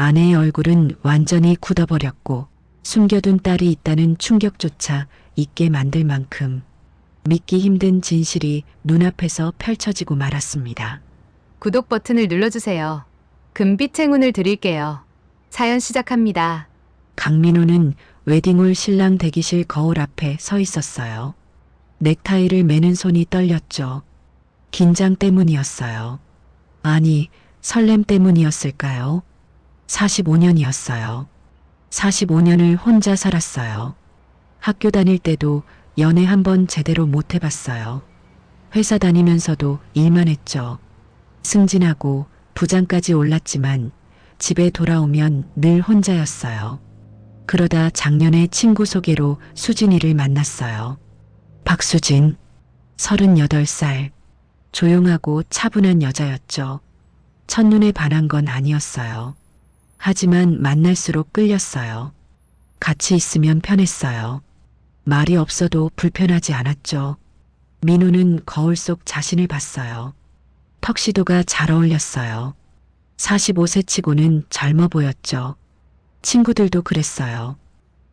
아내의 얼굴은 완전히 굳어버렸고 숨겨둔 딸이 있다는 충격조차 있게 만들 만큼 믿기 힘든 진실이 눈앞에서 펼쳐지고 말았습니다. 구독 버튼을 눌러주세요. 금빛 행운을 드릴게요. 사연 시작합니다. 강민호는 웨딩홀 신랑 대기실 거울 앞에 서 있었어요. 넥타이를 매는 손이 떨렸죠. 긴장 때문이었어요. 아니, 설렘 때문이었을까요? 45년이었어요. 45년을 혼자 살았어요. 학교 다닐 때도 연애 한 번 제대로 못 해봤어요. 회사 다니면서도 일만 했죠. 승진하고 부장까지 올랐지만 집에 돌아오면 늘 혼자였어요. 그러다 작년에 친구 소개로 수진이를 만났어요. 박수진, 38살. 조용하고 차분한 여자였죠. 첫눈에 반한 건 아니었어요. 하지만 만날수록 끌렸어요. 같이 있으면 편했어요. 말이 없어도 불편하지 않았죠. 민호는 거울 속 자신을 봤어요. 턱시도가 잘 어울렸어요. 45세 치고는 젊어 보였죠. 친구들도 그랬어요.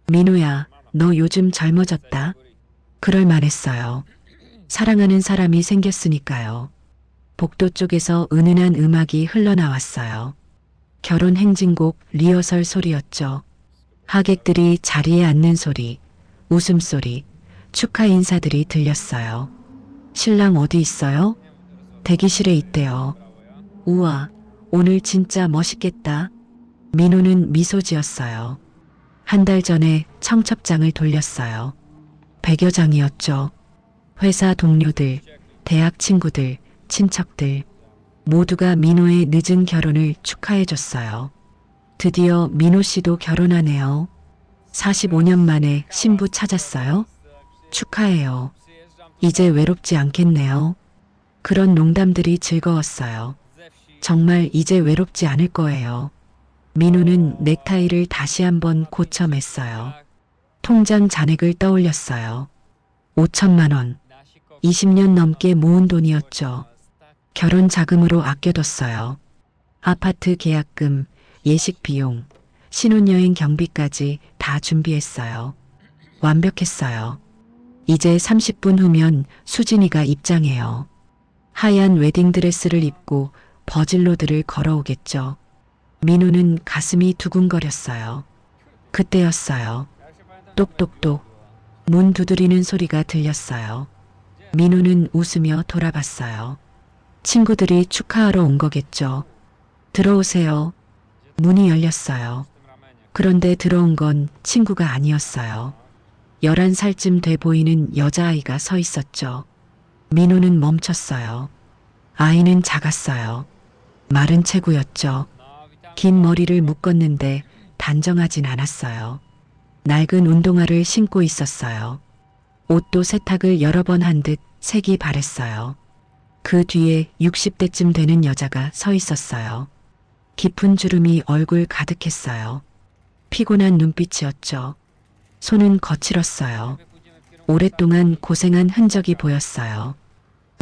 민호야, 너 요즘 젊어졌다. 그럴 만했어요. 사랑하는 사람이 생겼으니까요. 복도 쪽에서 은은한 음악이 흘러나왔어요. 결혼 행진곡 리허설 소리였죠. 하객들이 자리에 앉는 소리, 웃음소리, 축하 인사들이 들렸어요. 신랑 어디 있어요? 대기실에 있대요. 우와, 오늘 진짜 멋있겠다. 민호는 미소 지었어요. 한 달 전에 청첩장을 돌렸어요. 100여 장이었죠. 회사 동료들, 대학 친구들, 친척들 모두가 민호의 늦은 결혼을 축하해줬어요. 드디어 민호 씨도 결혼하네요. 45년 만에 신부 찾았어요? 축하해요. 이제 외롭지 않겠네요. 그런 농담들이 즐거웠어요. 정말 이제 외롭지 않을 거예요. 민호는 넥타이를 다시 한번 고쳐 맸어요. 통장 잔액을 떠올렸어요. 5천만 원. 20년 넘게 모은 돈이었죠. 결혼 자금으로 아껴뒀어요. 아파트 계약금, 예식 비용, 신혼여행 경비까지 다 준비했어요. 완벽했어요. 이제 30분 후면 수진이가 입장해요. 하얀 웨딩드레스를 입고 버질로드를 걸어오겠죠. 민호는 가슴이 두근거렸어요. 그때였어요. 똑똑똑. 문 두드리는 소리가 들렸어요. 민호는 웃으며 돌아봤어요. 친구들이 축하하러 온 거겠죠. 들어오세요. 문이 열렸어요. 그런데 들어온 건 친구가 아니었어요. 11살쯤 돼 보이는 여자아이가 서 있었죠. 민호는 멈췄어요. 아이는 작았어요. 마른 체구였죠. 긴 머리를 묶었는데 단정하진 않았어요. 낡은 운동화를 신고 있었어요. 옷도 세탁을 여러 번 한 듯 색이 바랬어요. 그 뒤에 60대쯤 되는 여자가 서 있었어요. 깊은 주름이 얼굴 가득했어요. 피곤한 눈빛이었죠. 손은 거칠었어요. 오랫동안 고생한 흔적이 보였어요.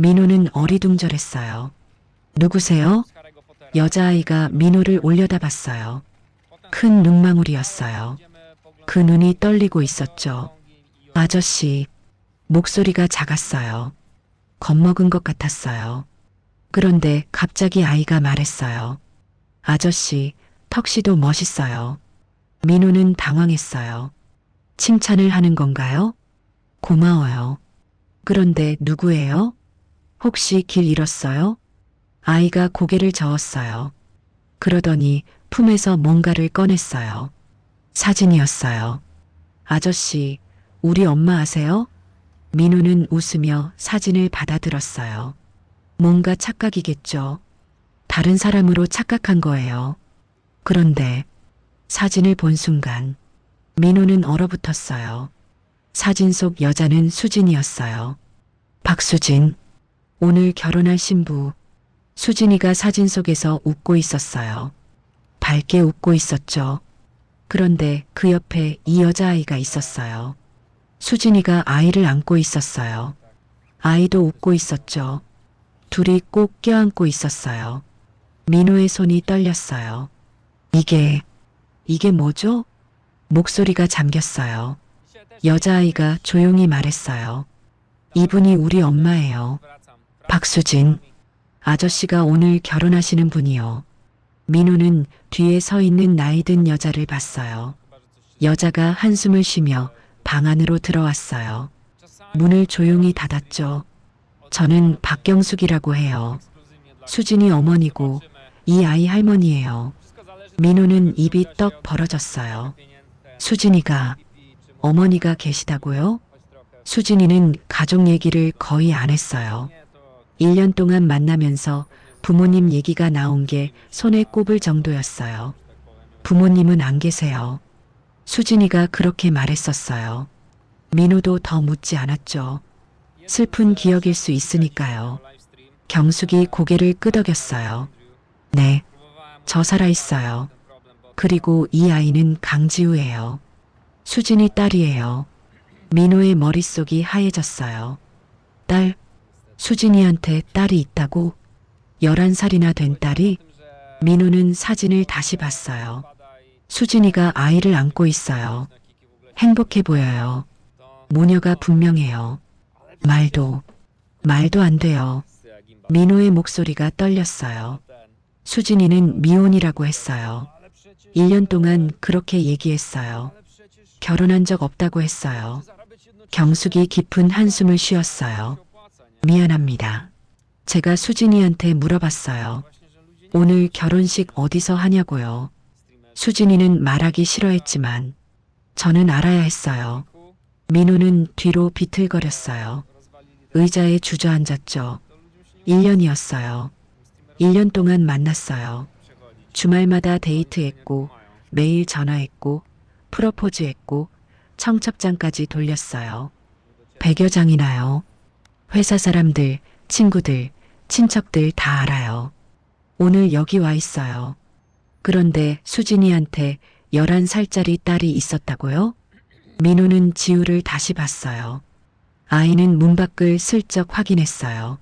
민호는 어리둥절했어요. 누구세요? 여자아이가 민호를 올려다봤어요. 큰 눈망울이었어요. 그 눈이 떨리고 있었죠. 아저씨, 목소리가 작았어요. 겁먹은 것 같았어요. 그런데 갑자기 아이가 말했어요. 아저씨, 턱시도 멋있어요. 민호는 당황했어요. 칭찬을 하는 건가요? 고마워요. 그런데 누구예요? 혹시 길 잃었어요? 아이가 고개를 저었어요. 그러더니 품에서 뭔가를 꺼냈어요. 사진이었어요. 아저씨, 우리 엄마 아세요? 민호는 웃으며 사진을 받아들었어요. 뭔가 착각이겠죠. 다른 사람으로 착각한 거예요. 그런데 사진을 본 순간 민호는 얼어붙었어요. 사진 속 여자는 수진이었어요. 박수진, 오늘 결혼할 신부. 수진이가 사진 속에서 웃고 있었어요. 밝게 웃고 있었죠. 그런데 그 옆에 이 여자아이가 있었어요. 수진이가 아이를 안고 있었어요. 아이도 웃고 있었죠. 둘이 꼭 껴안고 있었어요. 민호의 손이 떨렸어요. 이게 뭐죠? 목소리가 잠겼어요. 여자아이가 조용히 말했어요. 이분이 우리 엄마예요. 박수진. 아저씨가 오늘 결혼하시는 분이요. 민호는 뒤에 서 있는 나이 든 여자를 봤어요. 여자가 한숨을 쉬며 방 안으로 들어왔어요. 문을 조용히 닫았죠. 저는 박경숙이라고 해요. 수진이 어머니고 이 아이 할머니예요. 민호는 입이 떡 벌어졌어요. 수진이가 어머니가 계시다고요? 수진이는 가족 얘기를 거의 안 했어요. 1년 동안 만나면서 부모님 얘기가 나온 게 손에 꼽을 정도였어요. 부모님은 안 계세요. 수진이가 그렇게 말했었어요. 민호도 더 묻지 않았죠. 슬픈 기억일 수 있으니까요. 경숙이 고개를 끄덕였어요. 네, 저 살아있어요. 그리고 이 아이는 강지우예요. 수진이 딸이에요. 민호의 머릿속이 하얘졌어요. 딸, 수진이한테 딸이 있다고? 11살이나 된 딸이? 민호는 사진을 다시 봤어요. 수진이가 아이를 안고 있어요. 행복해 보여요. 모녀가 분명해요. 말도 안 돼요. 민호의 목소리가 떨렸어요. 수진이는 미혼이라고 했어요. 1년 동안 그렇게 얘기했어요. 결혼한 적 없다고 했어요. 경숙이 깊은 한숨을 쉬었어요. 미안합니다. 제가 수진이한테 물어봤어요. 오늘 결혼식 어디서 하냐고요. 수진이는 말하기 싫어했지만 저는 알아야 했어요. 민호는 뒤로 비틀거렸어요. 의자에 주저앉았죠. 1년이었어요. 1년 동안 만났어요. 주말마다 데이트했고 매일 전화했고 프로포즈했고 청첩장까지 돌렸어요. 100여 장이나요. 회사 사람들, 친구들, 친척들 다 알아요. 오늘 여기 와 있어요. 그런데 수진이한테 11살짜리 딸이 있었다고요? 민호는 지우를 다시 봤어요. 아이는 문 밖을 슬쩍 확인했어요.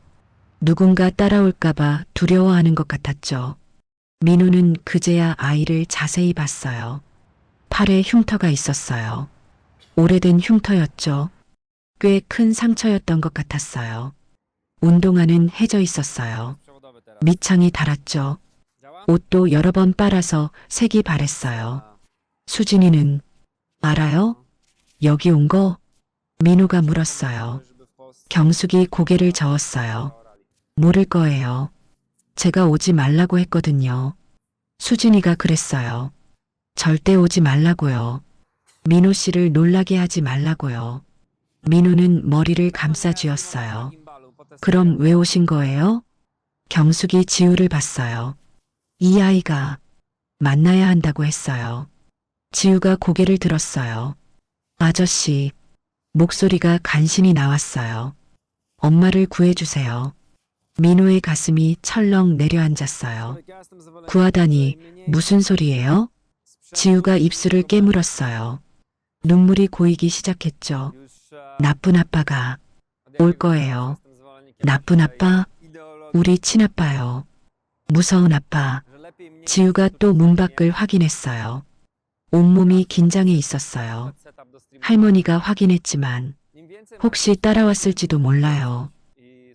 누군가 따라올까봐 두려워하는 것 같았죠. 민호는 그제야 아이를 자세히 봤어요. 팔에 흉터가 있었어요. 오래된 흉터였죠. 꽤 큰 상처였던 것 같았어요. 운동화는 해져 있었어요. 밑창이 닳았죠. 옷도 여러 번 빨아서 색이 바랬어요. 수진이는 알아요? 여기 온 거? 민호가 물었어요. 경숙이 고개를 저었어요. 모를 거예요. 제가 오지 말라고 했거든요. 수진이가 그랬어요. 절대 오지 말라고요. 민호 씨를 놀라게 하지 말라고요. 민호는 머리를 감싸쥐었어요. 그럼 왜 오신 거예요? 경숙이 지우를 봤어요. 이 아이가 만나야 한다고 했어요. 지우가 고개를 들었어요. 아저씨, 목소리가 간신히 나왔어요. 엄마를 구해주세요. 민호의 가슴이 철렁 내려앉았어요. 구하다니 무슨 소리예요? 지우가 입술을 깨물었어요. 눈물이 고이기 시작했죠. 나쁜 아빠가 올 거예요. 나쁜 아빠? 우리 친아빠요. 무서운 아빠. 지우가 또 문 밖을 확인했어요. 온몸이 긴장해 있었어요. 할머니가 확인했지만 혹시 따라왔을지도 몰라요.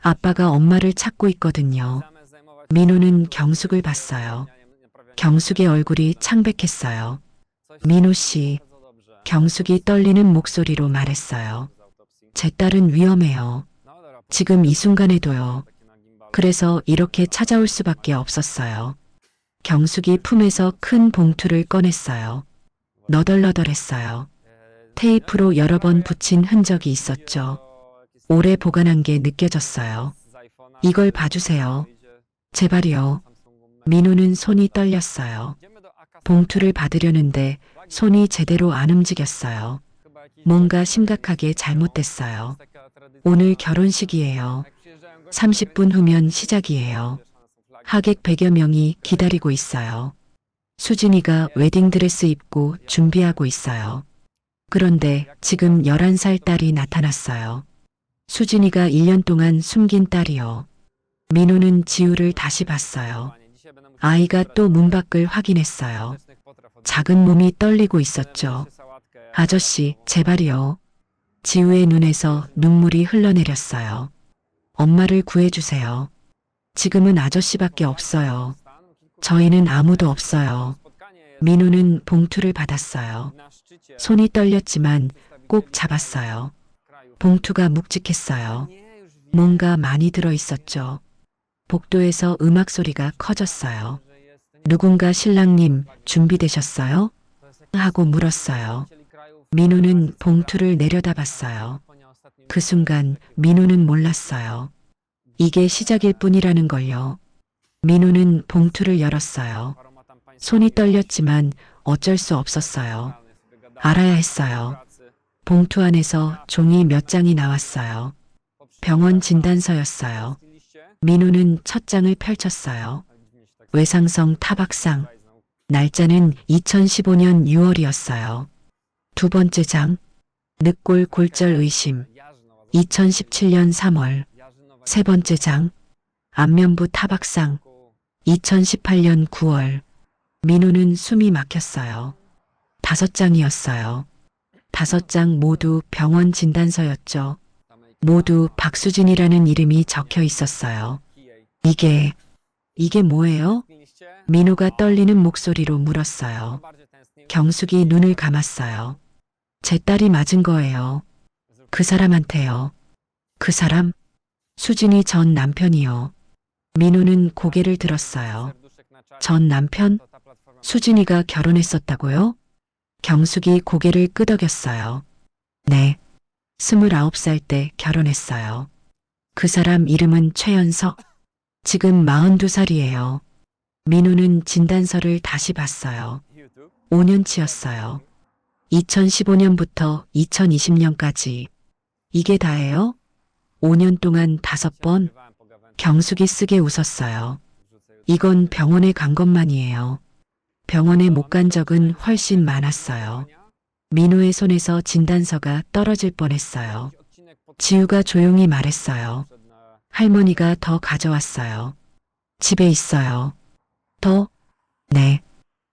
아빠가 엄마를 찾고 있거든요. 민호는 경숙을 봤어요. 경숙의 얼굴이 창백했어요. 민호 씨, 경숙이 떨리는 목소리로 말했어요. 제 딸은 위험해요. 지금 이 순간에도요. 그래서 이렇게 찾아올 수밖에 없었어요. 경숙이 품에서 큰 봉투를 꺼냈어요. 너덜너덜했어요. 테이프로 여러 번 붙인 흔적이 있었죠. 오래 보관한 게 느껴졌어요. 이걸 봐주세요. 제발이요. 민호는 손이 떨렸어요. 봉투를 받으려는데 손이 제대로 안 움직였어요. 뭔가 심각하게 잘못됐어요. 오늘 결혼식이에요. 30분 후면 시작이에요. 하객 100여 명이 기다리고 있어요. 수진이가 웨딩드레스 입고 준비하고 있어요. 그런데 지금 11살 딸이 나타났어요. 수진이가 1년 동안 숨긴 딸이요. 민호는 지우를 다시 봤어요. 아이가 또 문 밖을 확인했어요. 작은 몸이 떨리고 있었죠. 아저씨, 제발이요. 지우의 눈에서 눈물이 흘러내렸어요. 엄마를 구해주세요. 지금은 아저씨밖에 없어요. 저희는 아무도 없어요. 민우는 봉투를 받았어요. 손이 떨렸지만 꼭 잡았어요. 봉투가 묵직했어요. 뭔가 많이 들어 있었죠. 복도에서 음악 소리가 커졌어요. 누군가 신랑님 준비되셨어요? 하고 물었어요. 민우는 봉투를 내려다봤어요. 그 순간 민우는 몰랐어요. 이게 시작일 뿐이라는 걸요. 민우는 봉투를 열었어요. 손이 떨렸지만 어쩔 수 없었어요. 알아야 했어요. 봉투 안에서 종이 몇 장이 나왔어요. 병원 진단서였어요. 민우는 첫 장을 펼쳤어요. 외상성 타박상. 날짜는 2015년 6월이었어요. 두 번째 장. 늑골 골절 의심. 2017년 3월. 세 번째 장. 안면부 타박상. 2018년 9월. 민우는 숨이 막혔어요. 5장이었어요. 5장 모두 병원 진단서였죠. 모두 박수진이라는 이름이 적혀 있었어요. 이게 뭐예요? 민우가 떨리는 목소리로 물었어요. 경숙이 눈을 감았어요. 제 딸이 맞은 거예요. 그 사람한테요. 그 사람? 수진이 전 남편이요. 민우는 고개를 들었어요. 전 남편? 수진이가 결혼했었다고요? 경숙이 고개를 끄덕였어요. 네. 29살 때 결혼했어요. 그 사람 이름은 최연석. 지금 42살이에요. 민우는 진단서를 다시 봤어요. 5년치였어요. 2015년부터 2020년까지. 이게 다예요? 5년 동안 5번? 경숙이 쓰게 웃었어요. 이건 병원에 간 것만이에요. 병원에 못 간 적은 훨씬 많았어요. 민우의 손에서 진단서가 떨어질 뻔했어요. 지우가 조용히 말했어요. 할머니가 더 가져왔어요. 집에 있어요. 더? 네.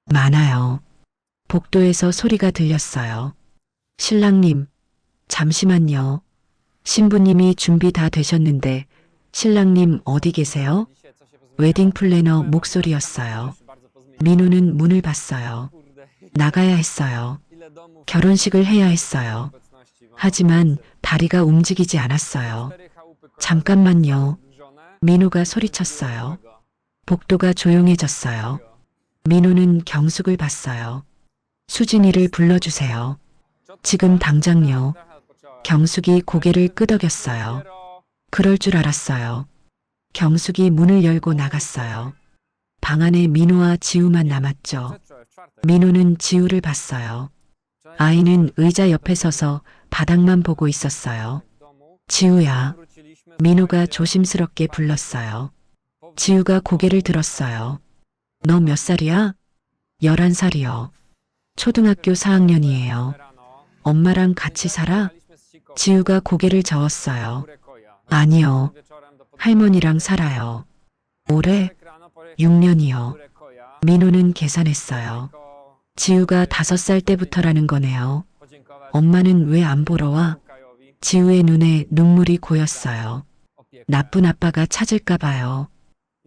많아요. 복도에서 소리가 들렸어요. 신랑님, 잠시만요. 신부님이 준비 다 되셨는데 신랑님 어디 계세요? 웨딩 플래너 목소리였어요. 민우는 문을 봤어요. 나가야 했어요. 결혼식을 해야 했어요. 하지만 다리가 움직이지 않았어요. 잠깐만요. 민우가 소리쳤어요. 복도가 조용해졌어요. 민우는 경숙을 봤어요. 수진이를 불러주세요. 지금 당장요. 경숙이 고개를 끄덕였어요. 그럴 줄 알았어요. 경숙이 문을 열고 나갔어요. 방 안에 민우와 지우만 남았죠. 민우는 지우를 봤어요. 아이는 의자 옆에 서서 바닥만 보고 있었어요. 지우야. 민우가 조심스럽게 불렀어요. 지우가 고개를 들었어요. 너 몇 살이야? 11살이요. 초등학교 4학년이에요. 엄마랑 같이 살아? 지우가 고개를 저었어요. 아니요. 할머니랑 살아요. 올해? 6년이요. 민우는 계산했어요. 지우가 5살 때부터라는 거네요. 엄마는 왜 안 보러 와? 지우의 눈에 눈물이 고였어요. 나쁜 아빠가 찾을까 봐요.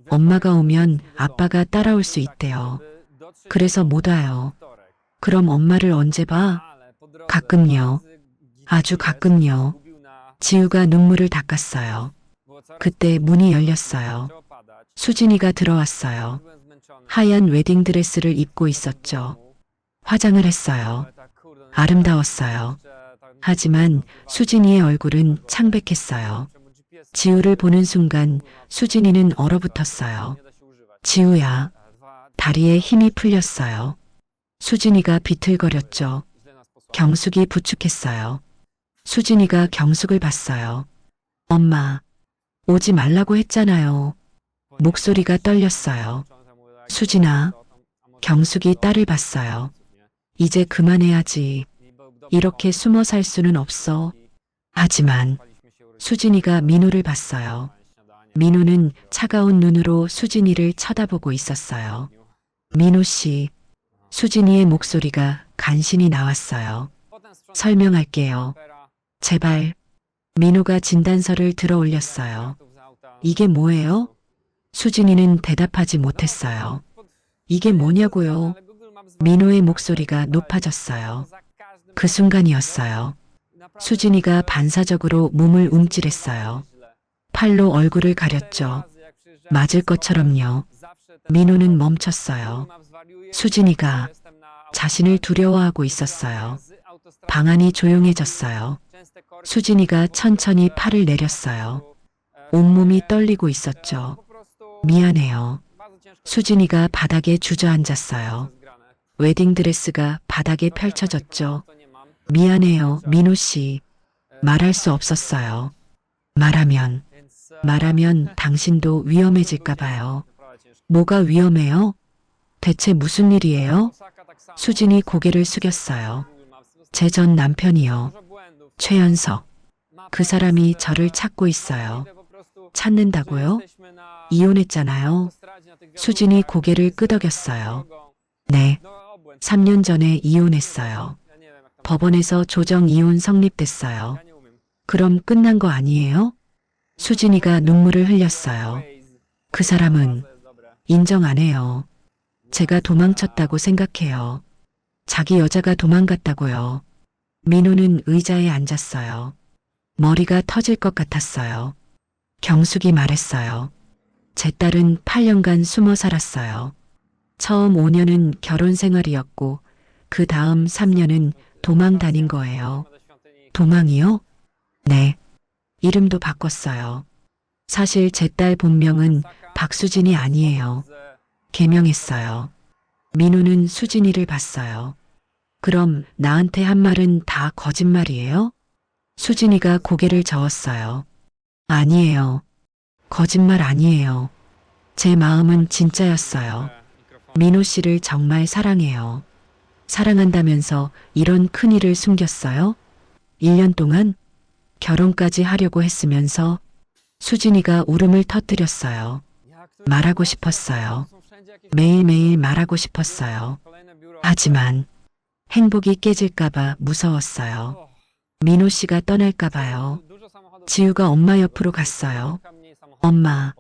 엄마가 오면 아빠가 따라올 수 있대요. 그래서 못 와요. 그럼 엄마를 언제 봐? 가끔요. 아주 가끔요. 지우가 눈물을 닦았어요. 그때 문이 열렸어요. 수진이가 들어왔어요. 하얀 웨딩드레스를 입고 있었죠. 화장을 했어요. 아름다웠어요. 하지만 수진이의 얼굴은 창백했어요. 지우를 보는 순간 수진이는 얼어붙었어요. 지우야. 다리에 힘이 풀렸어요. 수진이가 비틀거렸죠. 경숙이 부축했어요. 수진이가 경숙을 봤어요. 엄마, 오지 말라고 했잖아요. 목소리가 떨렸어요. 수진아. 경숙이 딸을 봤어요. 이제 그만해야지. 이렇게 숨어 살 수는 없어. 하지만 수진이가 민우를 봤어요. 민우는 차가운 눈으로 수진이를 쳐다보고 있었어요. 민우 씨, 수진이의 목소리가 간신히 나왔어요. 설명할게요. 제발. 민호가 진단서를 들어 올렸어요. 이게 뭐예요? 수진이는 대답하지 못했어요. 이게 뭐냐고요? 민호의 목소리가 높아졌어요. 그 순간이었어요. 수진이가 반사적으로 몸을 움찔했어요. 팔로 얼굴을 가렸죠. 맞을 것처럼요. 민호는 멈췄어요. 수진이가 자신을 두려워하고 있었어요. 방 안이 조용해졌어요. 수진이가 천천히 팔을 내렸어요. 온몸이 떨리고 있었죠. 미안해요. 수진이가 바닥에 주저앉았어요. 웨딩드레스가 바닥에 펼쳐졌죠. 미안해요, 민호 씨. 말할 수 없었어요. 말하면 당신도 위험해질까 봐요. 뭐가 위험해요? 대체 무슨 일이에요? 수진이 고개를 숙였어요. 제 전 남편이요. 최연석. 그 사람이 저를 찾고 있어요. 찾는다고요? 이혼했잖아요. 수진이 고개를 끄덕였어요. 네. 3년 전에 이혼했어요. 법원에서 조정 이혼 성립됐어요. 그럼 끝난 거 아니에요? 수진이가 눈물을 흘렸어요. 그 사람은 인정 안 해요. 제가 도망쳤다고 생각해요. 자기 여자가 도망갔다고요. 민호는 의자에 앉았어요. 머리가 터질 것 같았어요. 경숙이 말했어요. 제 딸은 8년간 숨어 살았어요. 처음 5년은 결혼 생활이었고 그 다음 3년은 도망 다닌 거예요. 도망이요? 네. 이름도 바꿨어요. 사실 제 딸 본명은 박수진이 아니에요. 개명했어요. 민호는 수진이를 봤어요. 그럼 나한테 한 말은 다 거짓말이에요? 수진이가 고개를 저었어요. 아니에요. 거짓말 아니에요. 제 마음은 진짜였어요. 민호 씨를 정말 사랑해요. 사랑한다면서 이런 큰일을 숨겼어요? 1년 동안 결혼까지 하려고 했으면서 수진이가 울음을 터뜨렸어요. 말하고 싶었어요. 매일매일 말하고 싶었어요. 하지만 행복이 깨질까봐 무서웠어요. 민호 씨가 떠날까봐요. 지우가 엄마 옆으로 갔어요. 엄마.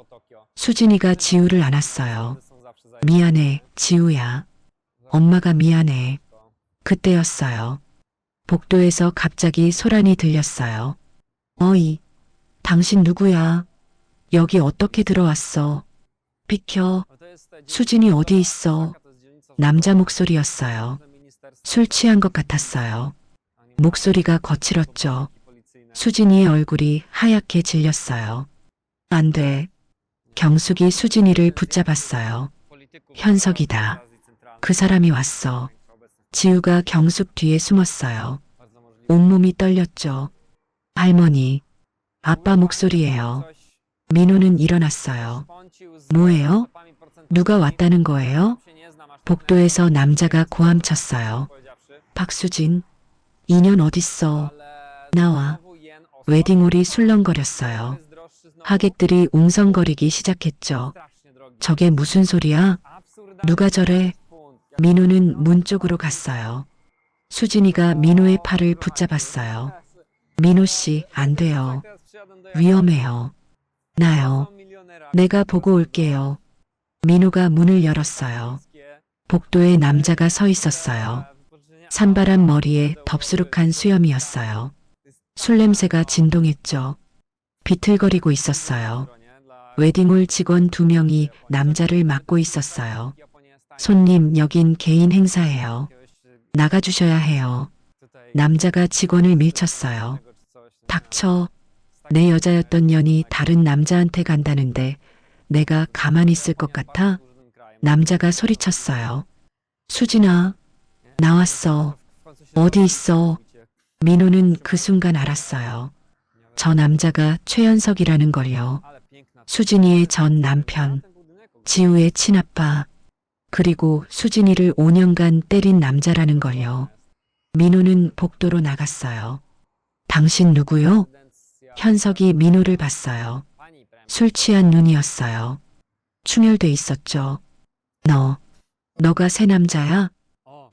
수진이가 지우를 안았어요. 미안해, 지우야. 엄마가 미안해. 그때였어요. 복도에서 갑자기 소란이 들렸어요. 어이, 당신 누구야? 여기 어떻게 들어왔어? 비켜. 수진이 어디 있어? 남자 목소리였어요. 술 취한 것 같았어요. 목소리가 거칠었죠. 수진이의 얼굴이 하얗게 질렸어요. 안 돼. 경숙이 수진이를 붙잡았어요. 현석이다. 그 사람이 왔어. 지우가 경숙 뒤에 숨었어요. 온몸이 떨렸죠. 할머니, 아빠 목소리예요. 민호는 일어났어요. 뭐예요? 누가 왔다는 거예요? 복도에서 남자가 고함쳤어요. 박수진, 인연 어딨어? 나와. 웨딩홀이 술렁거렸어요. 하객들이 웅성거리기 시작했죠. 저게 무슨 소리야? 누가 저래? 민호는 문 쪽으로 갔어요. 수진이가 민호의 팔을 붙잡았어요. 민호 씨, 안 돼요. 위험해요. 나요. 내가 보고 올게요. 민호가 문을 열었어요. 복도에 남자가 서 있었어요. 산발한 머리에 덥수룩한 수염이었어요. 술 냄새가 진동했죠. 비틀거리고 있었어요. 웨딩홀 직원 2명이 남자를 막고 있었어요. 손님, 여긴 개인 행사예요. 나가주셔야 해요. 남자가 직원을 밀쳤어요. 닥쳐. 내 여자였던 년이 다른 남자한테 간다는데 내가 가만히 있을 것 같아? 남자가 소리쳤어요. 수진아, 나왔어. 어디 있어? 민호는 그 순간 알았어요. 저 남자가 최연석이라는 걸요. 수진이의 전 남편, 지우의 친아빠, 그리고 수진이를 5년간 때린 남자라는 걸요. 민호는 복도로 나갔어요. 당신 누구요? 현석이 민호를 봤어요. 술 취한 눈이었어요. 충혈돼 있었죠. 너가 새 남자야?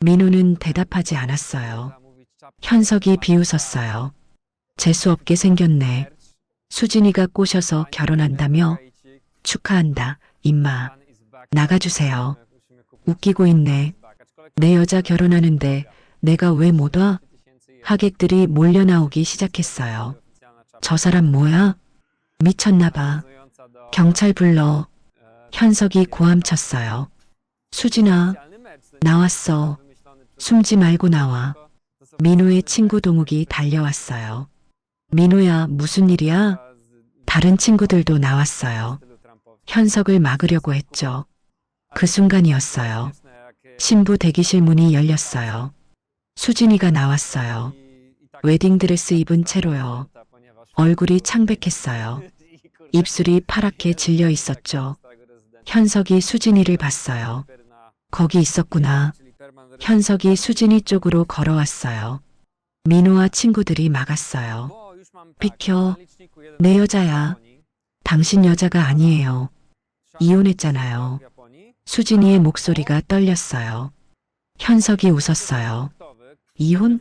민호는 대답하지 않았어요. 현석이 비웃었어요. 재수없게 생겼네. 수진이가 꼬셔서 결혼한다며? 축하한다, 임마. 나가주세요. 웃기고 있네. 내 여자 결혼하는데 내가 왜 못 와? 하객들이 몰려 나오기 시작했어요. 저 사람 뭐야? 미쳤나 봐. 경찰 불러. 현석이 고함쳤어요. 수진아, 나왔어. 숨지 말고 나와. 민호의 친구 동욱이 달려왔어요. 민호야, 무슨 일이야? 다른 친구들도 나왔어요. 현석을 막으려고 했죠. 그 순간이었어요. 신부 대기실 문이 열렸어요. 수진이가 나왔어요. 웨딩드레스 입은 채로요. 얼굴이 창백했어요. 입술이 파랗게 질려 있었죠. 현석이 수진이를 봤어요. 거기 있었구나. 현석이 수진이 쪽으로 걸어왔어요. 민호와 친구들이 막았어요. 비켜. 내 여자야. 당신 여자가 아니에요. 이혼했잖아요. 수진이의 목소리가 떨렸어요. 현석이 웃었어요. 이혼?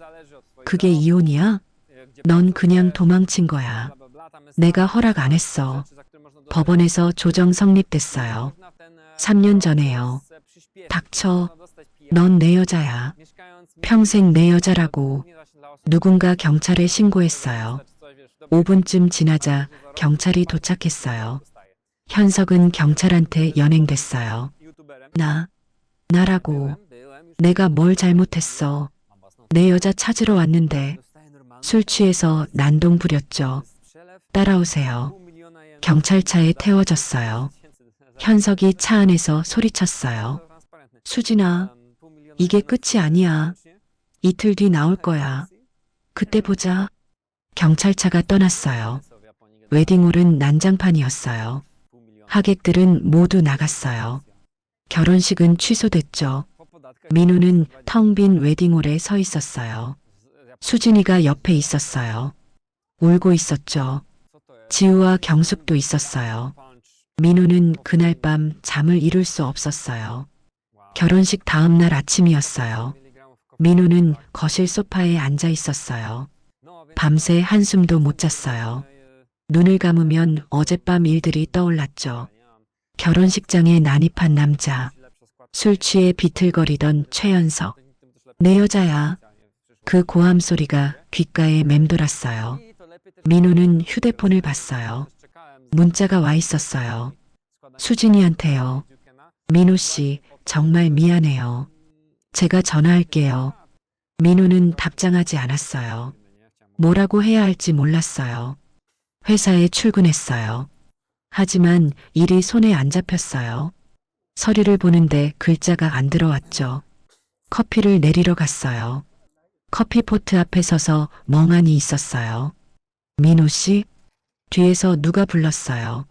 그게 이혼이야? 넌 그냥 도망친 거야. 내가 허락 안 했어. 법원에서 조정 성립됐어요. 3년 전에요. 닥쳐. 넌 내 여자야. 평생 내 여자라고. 누군가 경찰에 신고했어요. 5분쯤 지나자 경찰이 도착했어요. 현석은 경찰한테 연행됐어요. 나라고. 내가 뭘 잘못했어. 내 여자 찾으러 왔는데 술 취해서 난동 부렸죠. 따라오세요. 경찰차에 태워졌어요. 현석이 차 안에서 소리쳤어요. 수진아, 이게 끝이 아니야. 이틀 뒤 나올 거야. 그때 보자. 경찰차가 떠났어요. 웨딩홀은 난장판이었어요. 하객들은 모두 나갔어요. 결혼식은 취소됐죠. 민호는 텅 빈 웨딩홀에 서 있었어요. 수진이가 옆에 있었어요. 울고 있었죠. 지우와 경숙도 있었어요. 민호는 그날 밤 잠을 이룰 수 없었어요. 결혼식 다음 날 아침이었어요. 민호는 거실 소파에 앉아 있었어요. 밤새 한숨도 못 잤어요. 눈을 감으면 어젯밤 일들이 떠올랐죠. 결혼식장에 난입한 남자. 술 취해 비틀거리던 최연석. 내 여자야. 그 고함 소리가 귓가에 맴돌았어요. 민호는 휴대폰을 봤어요. 문자가 와 있었어요. 수진이한테요. 민호 씨, 정말 미안해요. 제가 전화할게요. 민호는 답장하지 않았어요. 뭐라고 해야 할지 몰랐어요. 회사에 출근했어요. 하지만 일이 손에 안 잡혔어요. 서류를 보는데 글자가 안 들어왔죠. 커피를 내리러 갔어요. 커피포트 앞에 서서 멍하니 있었어요. 민호 씨? 뒤에서 누가 불렀어요.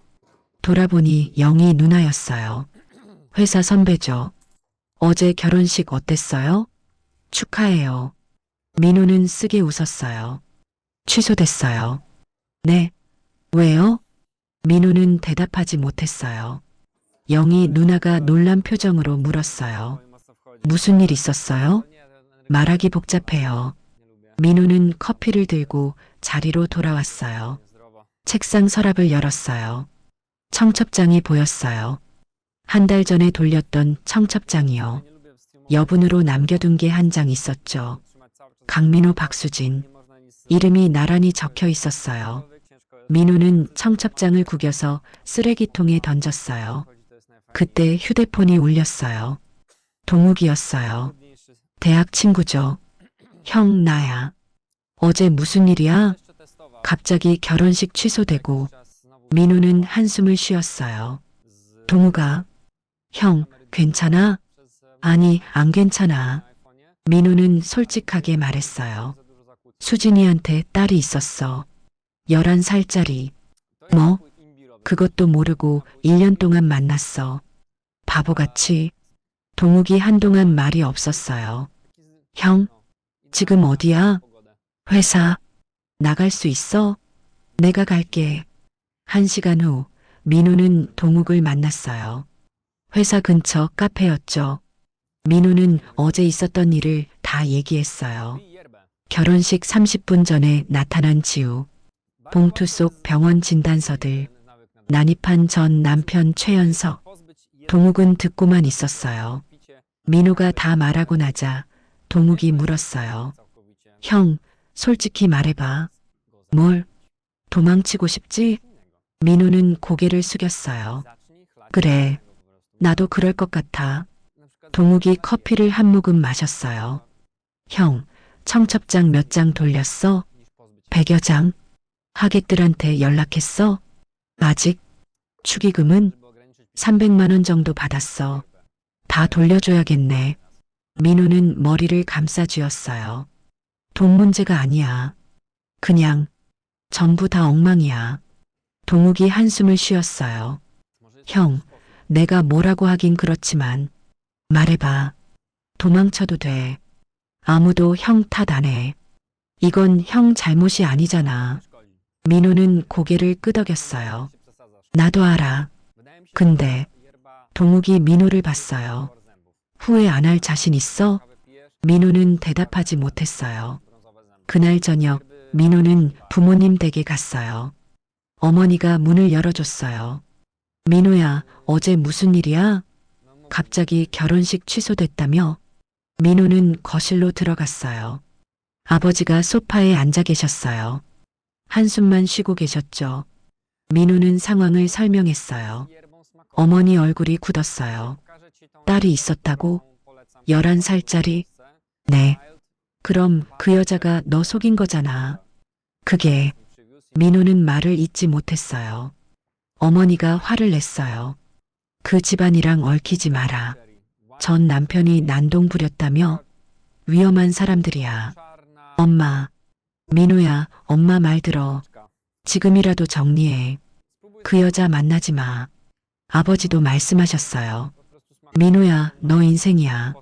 돌아보니 영희 누나였어요. 회사 선배죠. 어제 결혼식 어땠어요? 축하해요. 민호는 쓰게 웃었어요. 취소됐어요. 네. 왜요? 민호는 대답하지 못했어요. 영희 누나가 놀란 표정으로 물었어요. 무슨 일 있었어요? 말하기 복잡해요. 민호는 커피를 들고 자리로 돌아왔어요. 책상 서랍을 열었어요. 청첩장이 보였어요. 한 달 전에 돌렸던 청첩장이요. 여분으로 남겨둔 게 한 장 있었죠. 강민호 박수진. 이름이 나란히 적혀 있었어요. 민호는 청첩장을 구겨서 쓰레기통에 던졌어요. 그때 휴대폰이 울렸어요. 동욱이었어요. 대학 친구죠. 형, 나야. 어제 무슨 일이야? 갑자기 결혼식 취소되고 민호는 한숨을 쉬었어요. 동욱아, 형, 괜찮아? 아니, 안 괜찮아. 민호는 솔직하게 말했어요. 수진이한테 딸이 있었어. 11살짜리. 뭐? 그것도 모르고 1년 동안 만났어. 바보같이. 동욱이 한동안 말이 없었어요. 형, 지금 어디야? 회사. 나갈 수 있어? 내가 갈게. 1시간 후 민호는 동욱을 만났어요. 회사 근처 카페였죠. 민호는 어제 있었던 일을 다 얘기했어요. 결혼식 30분 전에 나타난 지우, 봉투 속 병원 진단서들, 난입한 전 남편 최연석, 동욱은 듣고만 있었어요. 민호가 다 말하고 나자 동욱이 물었어요. 형, 솔직히 말해봐. 뭘? 도망치고 싶지? 민호는 고개를 숙였어요. 그래, 나도 그럴 것 같아. 동욱이 커피를 한 모금 마셨어요. 형, 청첩장 몇 장 돌렸어? 100여 장? 하객들한테 연락했어? 아직? 축의금은? 300만 원 정도 받았어. 다 돌려줘야겠네. 민호는 머리를 감싸쥐었어요. 돈 문제가 아니야. 그냥 전부 다 엉망이야. 동욱이 한숨을 쉬었어요. 형, 내가 뭐라고 하긴 그렇지만 말해봐. 도망쳐도 돼. 아무도 형 탓 안 해. 이건 형 잘못이 아니잖아. 민호는 고개를 끄덕였어요. 나도 알아. 근데 동욱이 민호를 봤어요. 후회 안 할 자신 있어? 민호는 대답하지 못했어요. 그날 저녁 민호는 부모님 댁에 갔어요. 어머니가 문을 열어줬어요. 민호야, 어제 무슨 일이야? 갑자기 결혼식 취소됐다며? 민호는 거실로 들어갔어요. 아버지가 소파에 앉아 계셨어요. 한숨만 쉬고 계셨죠. 민호는 상황을 설명했어요. 어머니 얼굴이 굳었어요. 딸이 있었다고? 11살짜리? 네. 그럼 그 여자가 너 속인 거잖아. 그게. 민호는 말을 잇지 못했어요. 어머니가 화를 냈어요. 그 집안이랑 얽히지 마라. 전 남편이 난동 부렸다며? 위험한 사람들이야. 엄마. 민호야, 엄마 말 들어. 지금이라도 정리해. 그 여자 만나지 마. 아버지도 말씀하셨어요. 민호야, 너 인생이야.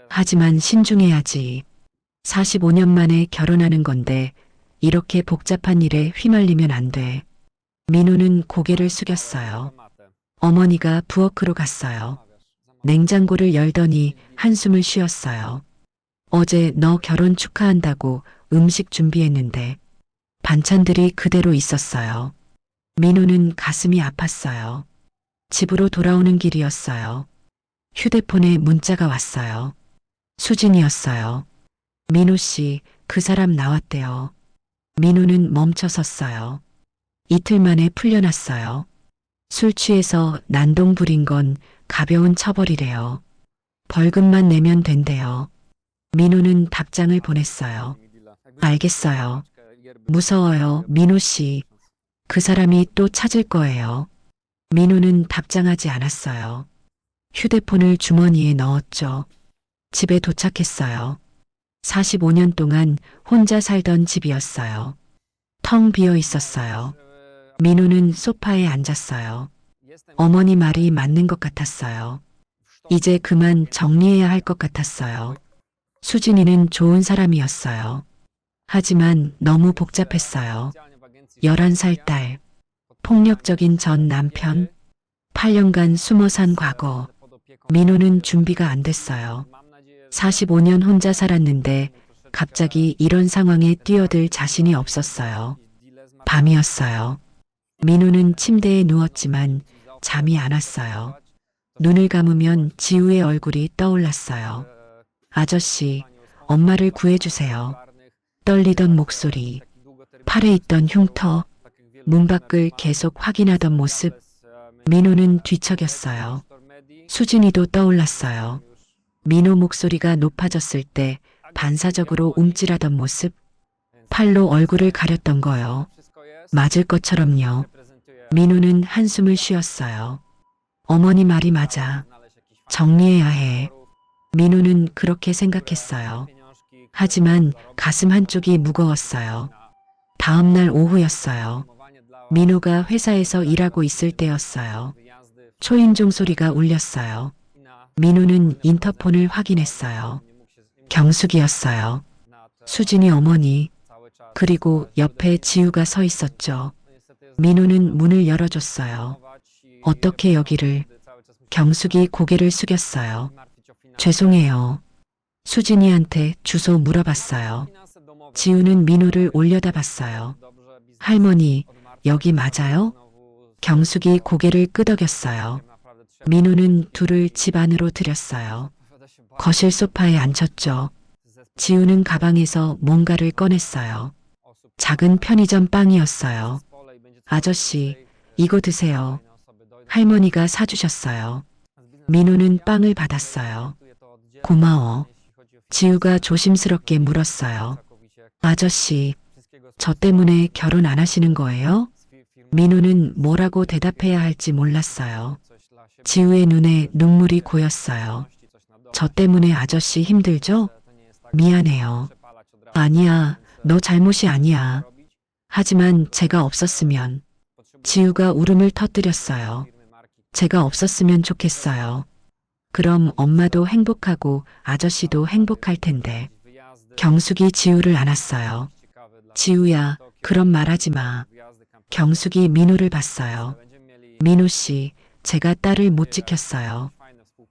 하지만 신중해야지. 45년 만에 결혼하는 건데 이렇게 복잡한 일에 휘말리면 안 돼. 민호는 고개를 숙였어요. 어머니가 부엌으로 갔어요. 냉장고를 열더니 한숨을 쉬었어요. 어제 너 결혼 축하한다고 음식 준비했는데 반찬들이 그대로 있었어요. 민호는 가슴이 아팠어요. 집으로 돌아오는 길이었어요. 휴대폰에 문자가 왔어요. 수진이었어요. 민호 씨, 그 사람 나왔대요. 민호는 멈춰 섰어요. 이틀 만에 풀려났어요. 술 취해서 난동 부린 건 가벼운 처벌이래요. 벌금만 내면 된대요. 민호는 답장을 보냈어요. 알겠어요. 무서워요, 민호 씨. 그 사람이 또 찾을 거예요. 민호는 답장하지 않았어요. 휴대폰을 주머니에 넣었죠. 집에 도착했어요. 45년 동안 혼자 살던 집이었어요. 텅 비어 있었어요. 민호는 소파에 앉았어요. 어머니 말이 맞는 것 같았어요. 이제 그만 정리해야 할 것 같았어요. 수진이는 좋은 사람이었어요. 하지만 너무 복잡했어요. 11살 딸, 폭력적인 전 남편, 8년간 숨어 산 과거. 민호는 준비가 안 됐어요. 45년 혼자 살았는데 갑자기 이런 상황에 뛰어들 자신이 없었어요. 밤이었어요. 민호는 침대에 누웠지만 잠이 안 왔어요. 눈을 감으면 지우의 얼굴이 떠올랐어요. 아저씨, 엄마를 구해주세요. 떨리던 목소리, 팔에 있던 흉터, 문 밖을 계속 확인하던 모습. 민호는 뒤척였어요. 수진이도 떠올랐어요. 민호 목소리가 높아졌을 때 반사적으로 움찔하던 모습. 팔로 얼굴을 가렸던 거요. 맞을 것처럼요. 민호는 한숨을 쉬었어요. 어머니 말이 맞아. 정리해야 해. 민호는 그렇게 생각했어요. 하지만 가슴 한쪽이 무거웠어요. 다음 날 오후였어요. 민호가 회사에서 일하고 있을 때였어요. 초인종 소리가 울렸어요. 민호는 인터폰을 확인했어요. 경숙이었어요. 수진이 어머니. 그리고 옆에 지우가 서 있었죠. 민호는 문을 열어줬어요. 어떻게 여기를? 경숙이 고개를 숙였어요. 죄송해요. 수진이한테 주소 물어봤어요. 지우는 민호를 올려다 봤어요. 할머니, 여기 맞아요? 경숙이 고개를 끄덕였어요. 민호는 둘을 집 안으로 들였어요. 거실 소파에 앉혔죠. 지우는 가방에서 뭔가를 꺼냈어요. 작은 편의점 빵이었어요. 아저씨, 이거 드세요. 할머니가 사주셨어요. 민호는 빵을 받았어요. 고마워. 지우가 조심스럽게 물었어요. 아저씨, 저 때문에 결혼 안 하시는 거예요? 민호는 뭐라고 대답해야 할지 몰랐어요. 지우의 눈에 눈물이 고였어요. 저 때문에 아저씨 힘들죠? 미안해요. 아니야, 너 잘못이 아니야. 하지만 제가 없었으면. 지우가 울음을 터뜨렸어요. 제가 없었으면 좋겠어요. 그럼 엄마도 행복하고 아저씨도 행복할 텐데. 경숙이 지우를 안았어요. 지우야, 그런 말하지 마. 경숙이 민호를 봤어요. 민호 씨, 제가 딸을 못 지켰어요.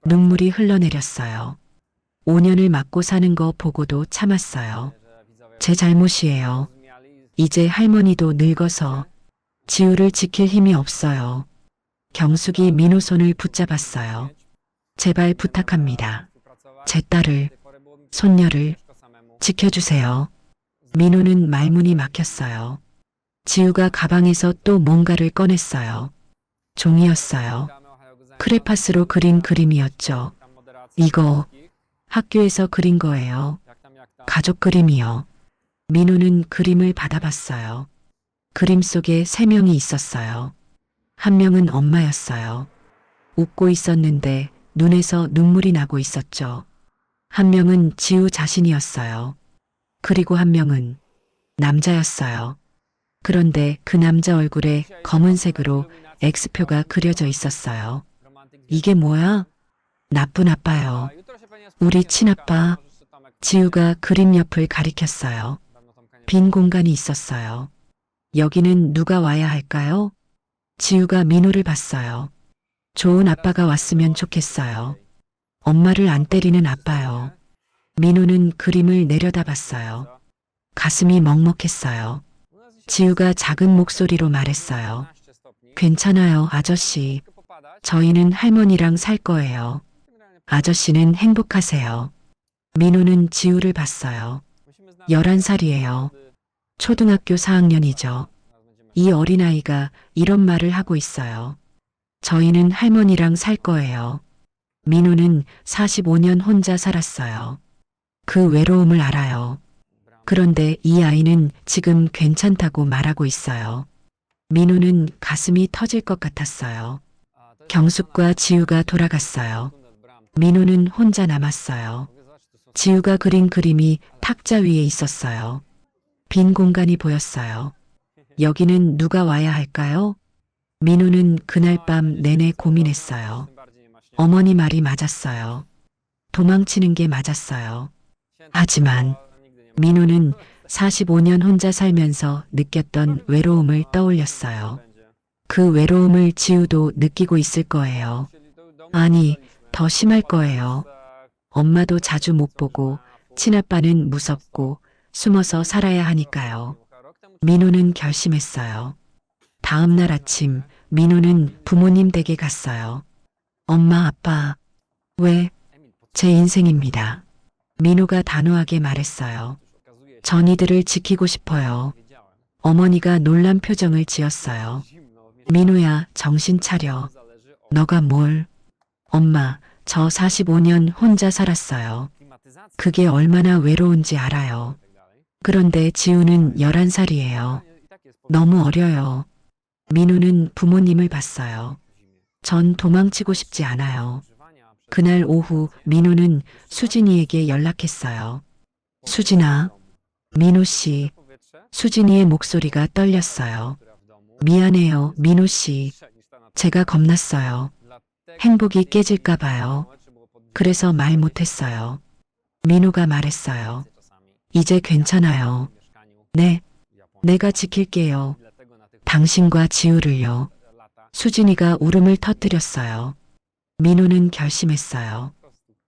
눈물이 흘러내렸어요. 5년을 맞고 사는 거 보고도 참았어요. 제 잘못이에요. 이제 할머니도 늙어서 지우를 지킬 힘이 없어요. 경숙이 민호 손을 붙잡았어요. 제발 부탁합니다. 제 딸을, 손녀를 지켜주세요. 민호는 말문이 막혔어요. 지우가 가방에서 또 뭔가를 꺼냈어요. 종이였어요. 크레파스로 그린 그림이었죠. 이거 학교에서 그린 거예요. 가족 그림이요. 민호는 그림을 받아봤어요. 그림 속에 3명이 있었어요. 한 명은 엄마였어요. 웃고 있었는데 눈에서 눈물이 나고 있었죠. 한 명은 지우 자신이었어요. 그리고 한 명은 남자였어요. 그런데 그 남자 얼굴에 검은색으로 X표가 그려져 있었어요. 이게 뭐야? 나쁜 아빠요. 우리 친아빠. 지우가 그림 옆을 가리켰어요. 빈 공간이 있었어요. 여기는 누가 와야 할까요? 지우가 민호를 봤어요. 좋은 아빠가 왔으면 좋겠어요. 엄마를 안 때리는 아빠요. 민호는 그림을 내려다봤어요. 가슴이 먹먹했어요. 지우가 작은 목소리로 말했어요. 괜찮아요, 아저씨. 저희는 할머니랑 살 거예요. 아저씨는 행복하세요. 민호는 지우를 봤어요. 11살이에요. 초등학교 4학년이죠. 이 어린아이가 이런 말을 하고 있어요. 저희는 할머니랑 살 거예요. 민호는 45년 혼자 살았어요. 그 외로움을 알아요. 그런데 이 아이는 지금 괜찮다고 말하고 있어요. 민호는 가슴이 터질 것 같았어요. 경숙과 지우가 돌아갔어요. 민호는 혼자 남았어요. 지우가 그린 그림이 탁자 위에 있었어요. 빈 공간이 보였어요. 여기는 누가 와야 할까요? 민호는 그날 밤 내내 고민했어요. 어머니 말이 맞았어요. 도망치는 게 맞았어요. 하지만 민호는 45년 혼자 살면서 느꼈던 외로움을 떠올렸어요. 그 외로움을 지우도 느끼고 있을 거예요. 아니, 더 심할 거예요. 엄마도 자주 못 보고 친아빠는 무섭고 숨어서 살아야 하니까요. 민호는 결심했어요. 다음 날 아침 민호는 부모님 댁에 갔어요. 엄마, 아빠, 왜? 제 인생입니다. 민호가 단호하게 말했어요. 전 이들을 지키고 싶어요. 어머니가 놀란 표정을 지었어요. 민호야, 정신 차려. 너가 뭘? 엄마, 저 45년 혼자 살았어요. 그게 얼마나 외로운지 알아요. 그런데 지우는 11살이에요. 너무 어려요. 민호는 부모님을 봤어요. 전 도망치고 싶지 않아요. 그날 오후 민호는 수진이에게 연락했어요. 수진아, 민호 씨. 수진이의 목소리가 떨렸어요. 미안해요, 민호 씨. 제가 겁났어요. 행복이 깨질까 봐요. 그래서 말 못했어요. 민호가 말했어요. 이제 괜찮아요. 네, 내가 지킬게요. 당신과 지우를요. 수진이가 울음을 터뜨렸어요. 민호는 결심했어요.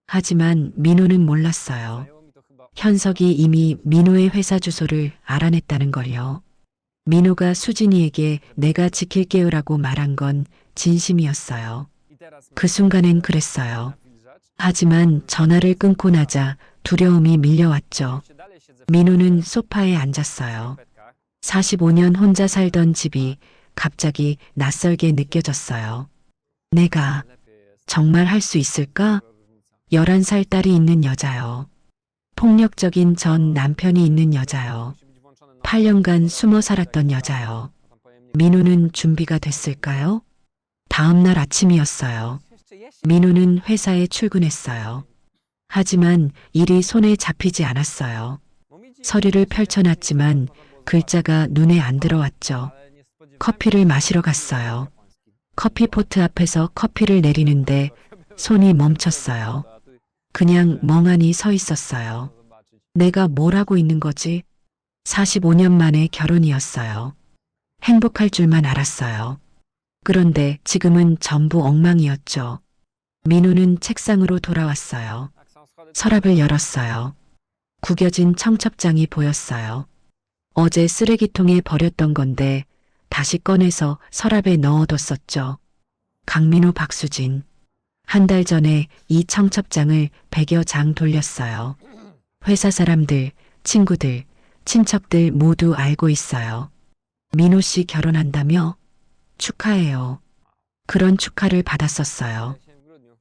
하지만 민호는 몰랐어요. 현석이 이미 민호의 회사 주소를 알아냈다는 걸요. 민호가 수진이에게 내가 지킬게요라고 말한 건 진심이었어요. 그 순간엔 그랬어요. 하지만 전화를 끊고 나자 두려움이 밀려왔죠. 민호는 소파에 앉았어요. 45년 혼자 살던 집이 갑자기 낯설게 느껴졌어요. 내가 정말 할 수 있을까? 11살 딸이 있는 여자요. 폭력적인 전 남편이 있는 여자요. 8년간 숨어 살았던 여자요. 민호는 준비가 됐을까요? 다음 날 아침이었어요. 민호는 회사에 출근했어요. 하지만 일이 손에 잡히지 않았어요. 서류를 펼쳐놨지만 글자가 눈에 안 들어왔죠. 커피를 마시러 갔어요. 커피포트 앞에서 커피를 내리는데 손이 멈췄어요. 그냥 멍하니 서 있었어요. 내가 뭘 하고 있는 거지? 45년 만에 결혼이었어요. 행복할 줄만 알았어요. 그런데 지금은 전부 엉망이었죠. 민호는 책상으로 돌아왔어요. 서랍을 열었어요. 구겨진 청첩장이 보였어요. 어제 쓰레기통에 버렸던 건데 다시 꺼내서 서랍에 넣어뒀었죠. 강민호 박수진. 한 달 전에 이 청첩장을 100여 장 돌렸어요. 회사 사람들, 친구들, 친척들 모두 알고 있어요. 민호 씨 결혼한다며? 축하해요. 그런 축하를 받았었어요.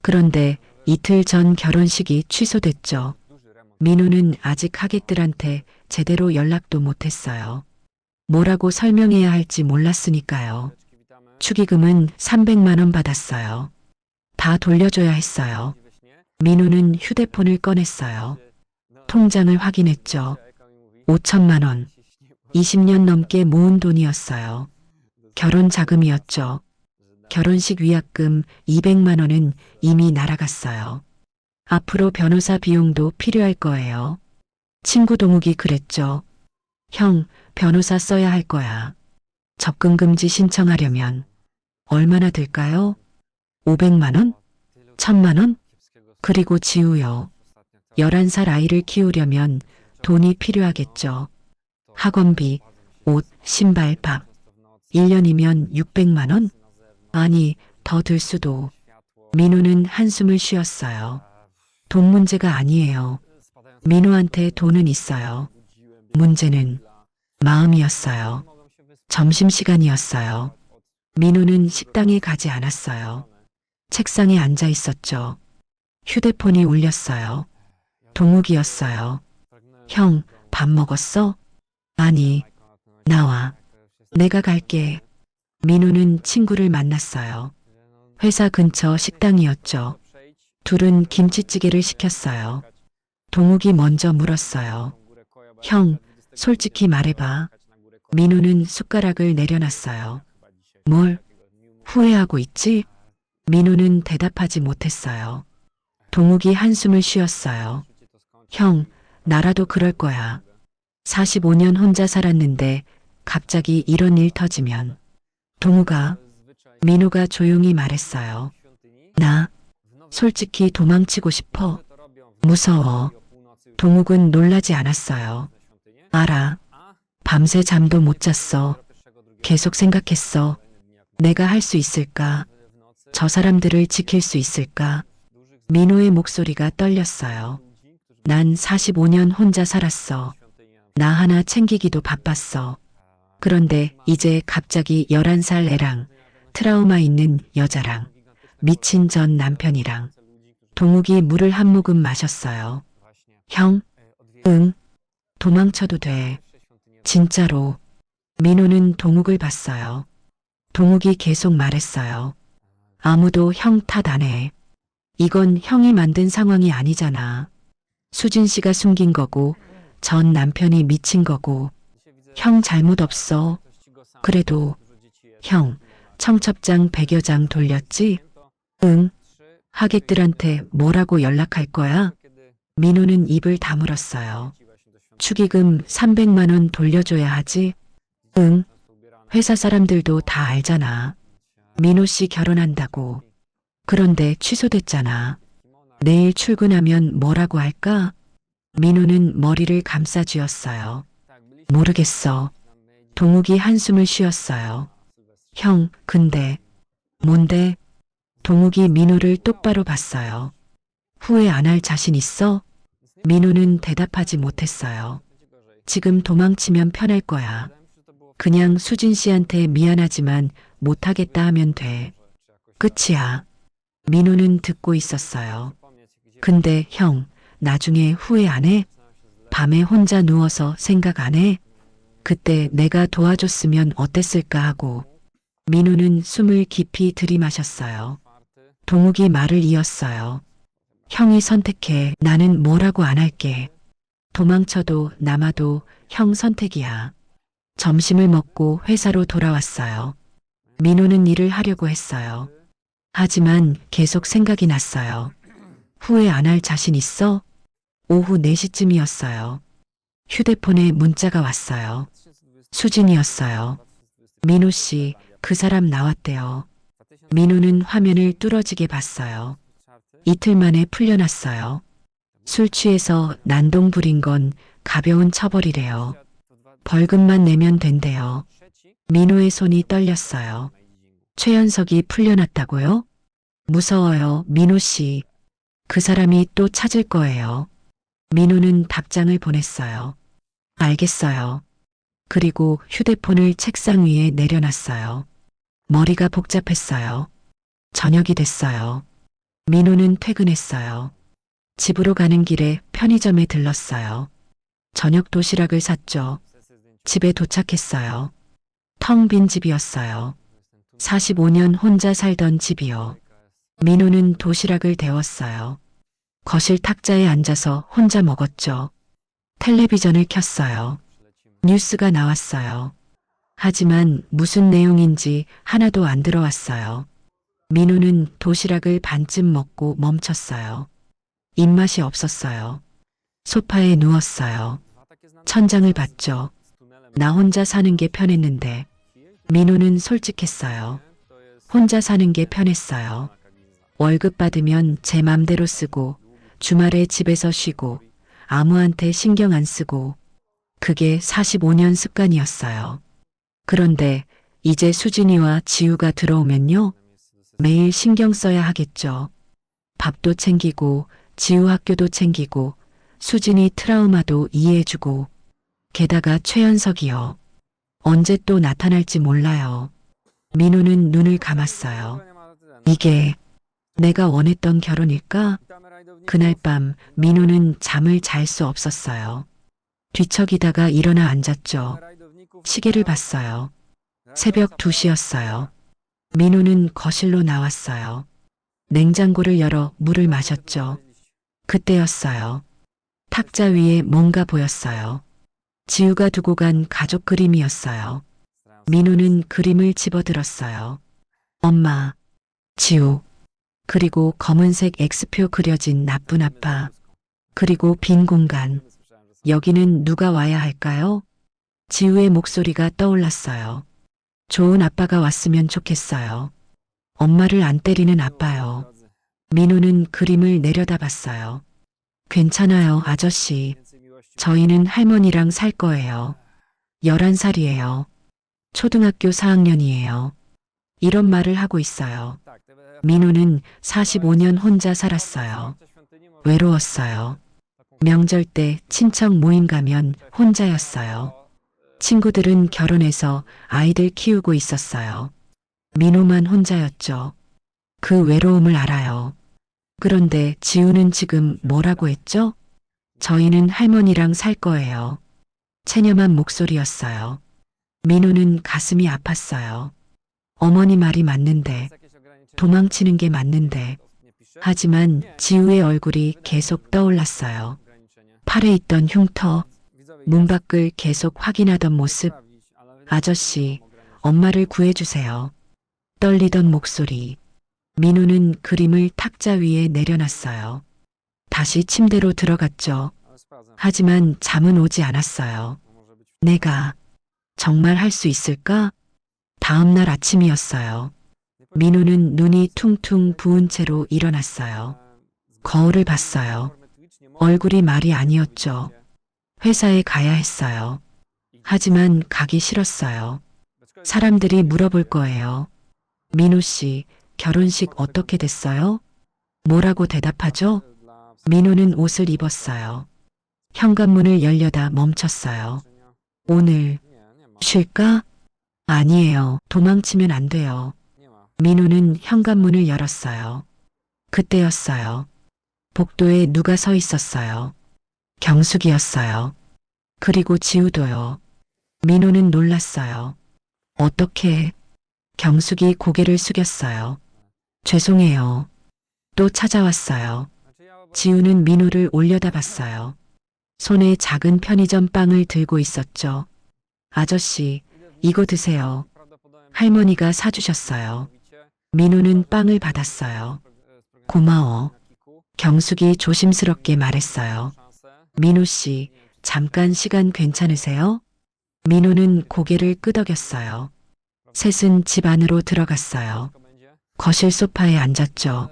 그런데 이틀 전 결혼식이 취소됐죠. 민호는 아직 하객들한테 제대로 연락도 못했어요. 뭐라고 설명해야 할지 몰랐으니까요. 축의금은 300만 원 받았어요. 다 돌려줘야 했어요. 민호는 휴대폰을 꺼냈어요. 통장을 확인했죠. 5천만 원. 20년 넘게 모은 돈이었어요. 결혼 자금이었죠. 결혼식 위약금 200만 원은 이미 날아갔어요. 앞으로 변호사 비용도 필요할 거예요. 친구 동욱이 그랬죠. 형, 변호사 써야 할 거야. 접근금지 신청하려면 얼마나 들까요? 500만 원? 1000만 원? 그리고 지우요. 11살 아이를 키우려면 돈이 필요하겠죠. 학원비, 옷, 신발, 밥. 1년이면 600만 원? 아니, 더 들 수도. 민호는 한숨을 쉬었어요. 돈 문제가 아니에요. 민호한테 돈은 있어요. 문제는 마음이었어요. 점심시간이었어요. 민호는 식당에 가지 않았어요. 책상에 앉아 있었죠. 휴대폰이 울렸어요. 동욱이었어요. 형, 밥 먹었어? 아니, 나와. 내가 갈게. 민호는 친구를 만났어요. 회사 근처 식당이었죠. 둘은 김치찌개를 시켰어요. 동욱이 먼저 물었어요. 형, 솔직히 말해봐. 민호는 숟가락을 내려놨어요. 뭘? 후회하고 있지? 민호는 대답하지 못했어요. 동욱이 한숨을 쉬었어요. 형, 나라도 그럴 거야. 45년 혼자 살았는데 갑자기 이런 일 터지면. 동욱아, 민호가 조용히 말했어요. 나 솔직히 도망치고 싶어. 무서워. 동욱은 놀라지 않았어요. 알아. 밤새 잠도 못 잤어. 계속 생각했어. 내가 할 수 있을까? 저 사람들을 지킬 수 있을까? 민호의 목소리가 떨렸어요. 난 45년 혼자 살았어. 나 하나 챙기기도 바빴어. 그런데 이제 갑자기 11살 애랑 트라우마 있는 여자랑 미친 전 남편이랑. 동욱이 물을 한 모금 마셨어요. 형? 응. 도망쳐도 돼. 진짜로. 민호는 동욱을 봤어요. 동욱이 계속 말했어요. 아무도 형 탓 안 해. 이건 형이 만든 상황이 아니잖아. 수진 씨가 숨긴 거고 전 남편이 미친 거고 형 잘못 없어. 그래도 형 청첩장 100여 장 돌렸지? 응. 하객들한테 뭐라고 연락할 거야? 민호는 입을 다물었어요. 축의금 300만 원 돌려줘야 하지? 응. 회사 사람들도 다 알잖아. 민호 씨 결혼한다고. 그런데 취소됐잖아. 내일 출근하면 뭐라고 할까? 민호는 머리를 감싸쥐었어요. 모르겠어. 동욱이 한숨을 쉬었어요. 형, 근데, 뭔데? 동욱이 민호를 똑바로 봤어요. 후회 안 할 자신 있어? 민호는 대답하지 못했어요. 지금 도망치면 편할 거야. 그냥 수진 씨한테 미안하지만 못하겠다 하면 돼. 끝이야. 민호는 듣고 있었어요. 근데 형, 나중에 후회 안 해? 밤에 혼자 누워서 생각 안 해? 그때 내가 도와줬으면 어땠을까 하고. 민호는 숨을 깊이 들이마셨어요. 동욱이 말을 이었어요. 형이 선택해. 나는 뭐라고 안 할게. 도망쳐도 남아도 형 선택이야. 점심을 먹고 회사로 돌아왔어요. 민호는 일을 하려고 했어요. 하지만 계속 생각이 났어요. 후회 안 할 자신 있어? 오후 4시쯤이었어요. 휴대폰에 문자가 왔어요. 수진이었어요. 민호 씨, 그 사람 나왔대요. 민호는 화면을 뚫어지게 봤어요. 이틀 만에 풀려났어요. 술 취해서 난동 부린 건 가벼운 처벌이래요. 벌금만 내면 된대요. 민호의 손이 떨렸어요. 최연석이 풀려났다고요? 무서워요, 민호 씨. 그 사람이 또 찾을 거예요. 민호는 답장을 보냈어요. 알겠어요. 그리고 휴대폰을 책상 위에 내려놨어요. 머리가 복잡했어요. 저녁이 됐어요. 민호는 퇴근했어요. 집으로 가는 길에 편의점에 들렀어요. 저녁 도시락을 샀죠. 집에 도착했어요. 텅 빈 집이었어요. 45년 혼자 살던 집이요. 민호는 도시락을 데웠어요. 거실 탁자에 앉아서 혼자 먹었죠. 텔레비전을 켰어요. 뉴스가 나왔어요. 하지만 무슨 내용인지 하나도 안 들어왔어요. 민호는 도시락을 반쯤 먹고 멈췄어요. 입맛이 없었어요. 소파에 누웠어요. 천장을 봤죠. 나 혼자 사는 게 편했는데. 민호는 솔직했어요. 혼자 사는 게 편했어요. 월급 받으면 제 맘대로 쓰고 주말에 집에서 쉬고 아무한테 신경 안 쓰고 그게 45년 습관이었어요. 그런데 이제 수진이와 지우가 들어오면요. 매일 신경 써야 하겠죠. 밥도 챙기고 지우 학교도 챙기고 수진이 트라우마도 이해해주고 게다가 최연석이요. 언제 또 나타날지 몰라요. 민호는 눈을 감았어요. 이게 내가 원했던 결혼일까? 그날 밤 민호는 잠을 잘 수 없었어요. 뒤척이다가 일어나 앉았죠. 시계를 봤어요. 새벽 2시였어요. 민호는 거실로 나왔어요. 냉장고를 열어 물을 마셨죠. 그때였어요. 탁자 위에 뭔가 보였어요. 지우가 두고 간 가족 그림이었어요. 민호는 그림을 집어들었어요. 엄마, 지우, 그리고 검은색 X표 그려진 나쁜 아빠, 그리고 빈 공간. 여기는 누가 와야 할까요? 지우의 목소리가 떠올랐어요. 좋은 아빠가 왔으면 좋겠어요. 엄마를 안 때리는 아빠요. 민호는 그림을 내려다봤어요. 괜찮아요, 아저씨. 저희는 할머니랑 살 거예요. 11살이에요. 초등학교 4학년이에요. 이런 말을 하고 있어요. 민호는 45년 혼자 살았어요. 외로웠어요. 명절 때 친척 모임 가면 혼자였어요. 친구들은 결혼해서 아이들 키우고 있었어요. 민호만 혼자였죠. 그 외로움을 알아요. 그런데 지우는 지금 뭐라고 했죠? 저희는 할머니랑 살 거예요. 체념한 목소리였어요. 민호는 가슴이 아팠어요. 어머니 말이 맞는데, 도망치는 게 맞는데. 하지만 지우의 얼굴이 계속 떠올랐어요. 팔에 있던 흉터, 문 밖을 계속 확인하던 모습. 아저씨, 엄마를 구해주세요. 떨리던 목소리. 민호는 그림을 탁자 위에 내려놨어요. 다시 침대로 들어갔죠. 하지만 잠은 오지 않았어요. 내가 정말 할 수 있을까? 다음 날 아침이었어요. 민호는 눈이 퉁퉁 부은 채로 일어났어요. 거울을 봤어요. 얼굴이 말이 아니었죠. 회사에 가야 했어요. 하지만 가기 싫었어요. 사람들이 물어볼 거예요. 민호 씨, 결혼식 어떻게 됐어요? 뭐라고 대답하죠? 민호는 옷을 입었어요. 현관문을 열려다 멈췄어요. 오늘 쉴까? 아니에요. 도망치면 안 돼요. 민호는 현관문을 열었어요. 그때였어요. 복도에 누가 서 있었어요. 경숙이었어요. 그리고 지우도요. 민호는 놀랐어요. 어떻게? 경숙이 고개를 숙였어요. 죄송해요. 또 찾아왔어요. 지우는 민호를 올려다봤어요. 손에 작은 편의점 빵을 들고 있었죠. 아저씨, 이거 드세요. 할머니가 사주셨어요. 민호는 빵을 받았어요. 고마워. 경숙이 조심스럽게 말했어요. 민호 씨, 잠깐 시간 괜찮으세요? 민호는 고개를 끄덕였어요. 셋은 집 안으로 들어갔어요. 거실 소파에 앉았죠.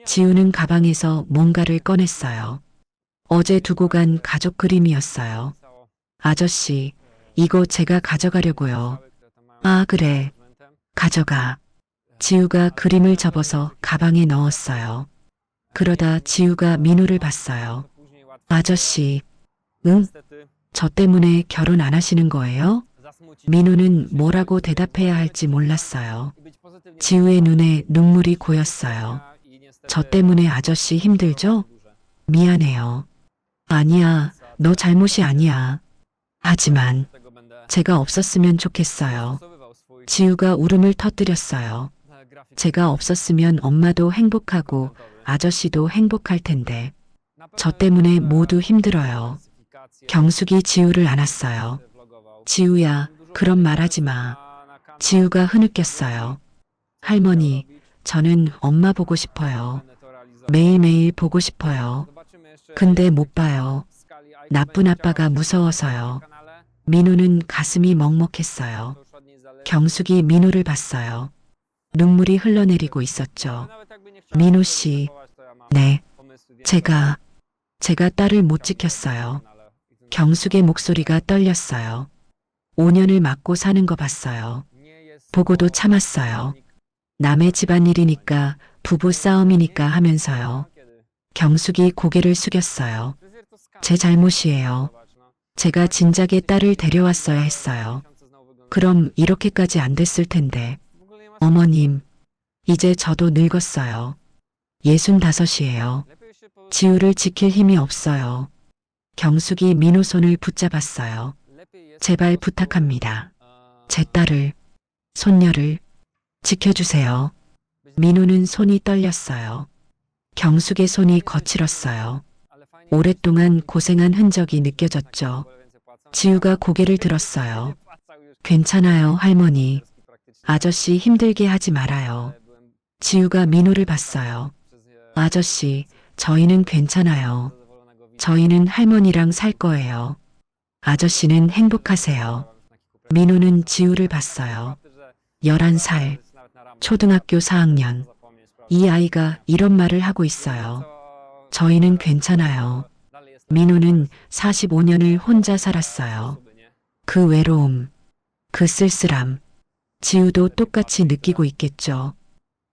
지우는 가방에서 뭔가를 꺼냈어요. 어제 두고 간 가족 그림이었어요. 아저씨, 이거 제가 가져가려고요. 아, 그래. 가져가. 지우가 그림을 접어서 가방에 넣었어요. 그러다 지우가 민호를 봤어요. 아저씨, 응? 저 때문에 결혼 안 하시는 거예요? 민호는 뭐라고 대답해야 할지 몰랐어요. 지우의 눈에 눈물이 고였어요. 저 때문에 아저씨 힘들죠? 미안해요. 아니야, 너 잘못이 아니야. 하지만 제가 없었으면 좋겠어요. 지우가 울음을 터뜨렸어요. 제가 없었으면 엄마도 행복하고 아저씨도 행복할 텐데. 저 때문에 모두 힘들어요. 경숙이 지우를 안았어요. 지우야, 그런 말 하지 마. 지우가 흐느꼈어요. 할머니, 저는 엄마 보고 싶어요. 매일매일 보고 싶어요. 근데 못 봐요. 나쁜 아빠가 무서워서요. 민호는 가슴이 먹먹했어요. 경숙이 민호를 봤어요. 눈물이 흘러내리고 있었죠. 민호 씨, 네, 제가 딸을 못 지켰어요. 경숙의 목소리가 떨렸어요. 5년을 맞고 사는 거 봤어요. 보고도 참았어요. 남의 집안일이니까 부부 싸움이니까 하면서요. 경숙이 고개를 숙였어요. 제 잘못이에요. 제가 진작에 딸을 데려왔어야 했어요. 그럼 이렇게까지 안 됐을 텐데. 어머님, 이제 저도 늙었어요. 65이에요. 지우를 지킬 힘이 없어요. 경숙이 민호 손을 붙잡았어요. 제발 부탁합니다. 제 딸을, 손녀를 지켜주세요. 민호는 손이 떨렸어요. 경숙의 손이 거칠었어요. 오랫동안 고생한 흔적이 느껴졌죠. 지우가 고개를 들었어요. 괜찮아요, 할머니. 아저씨 힘들게 하지 말아요. 지우가 민호를 봤어요. 아저씨, 저희는 괜찮아요. 저희는 할머니랑 살 거예요. 아저씨는 행복하세요. 민호는 지우를 봤어요. 11살, 초등학교 4학년. 이 아이가 이런 말을 하고 있어요. 저희는 괜찮아요. 민호는 45년을 혼자 살았어요. 그 외로움, 그 쓸쓸함, 지우도 똑같이 느끼고 있겠죠.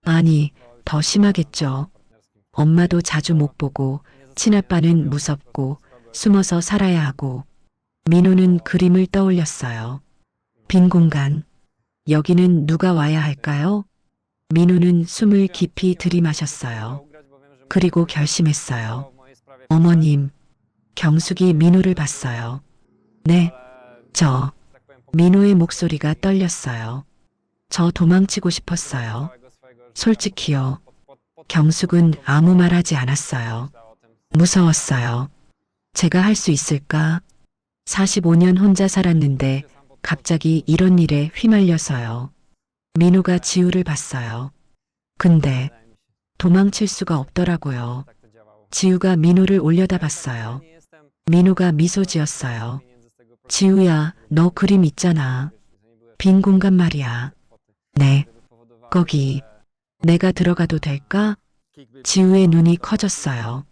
아니, 더 심하겠죠. 엄마도 자주 못 보고, 친아빠는 무섭고, 숨어서 살아야 하고. 민호는 그림을 떠올렸어요. 빈 공간. 여기는 누가 와야 할까요? 민호는 숨을 깊이 들이마셨어요. 그리고 결심했어요. 어머님, 경숙이 민호를 봤어요. 네, 저. 민호의 목소리가 떨렸어요. 저 도망치고 싶었어요. 솔직히요. 경숙은 아무 말 하지 않았어요. 무서웠어요. 제가 할 수 있을까? 45년 혼자 살았는데 갑자기 이런 일에 휘말려서요. 민호가 지우를 봤어요. 근데 도망칠 수가 없더라고요. 지우가 민호를 올려다봤어요. 민호가 미소 지었어요. 지우야, 너 그림 있잖아. 빈 공간 말이야. 네, 거기 내가 들어가도 될까? 지우의 눈이 커졌어요.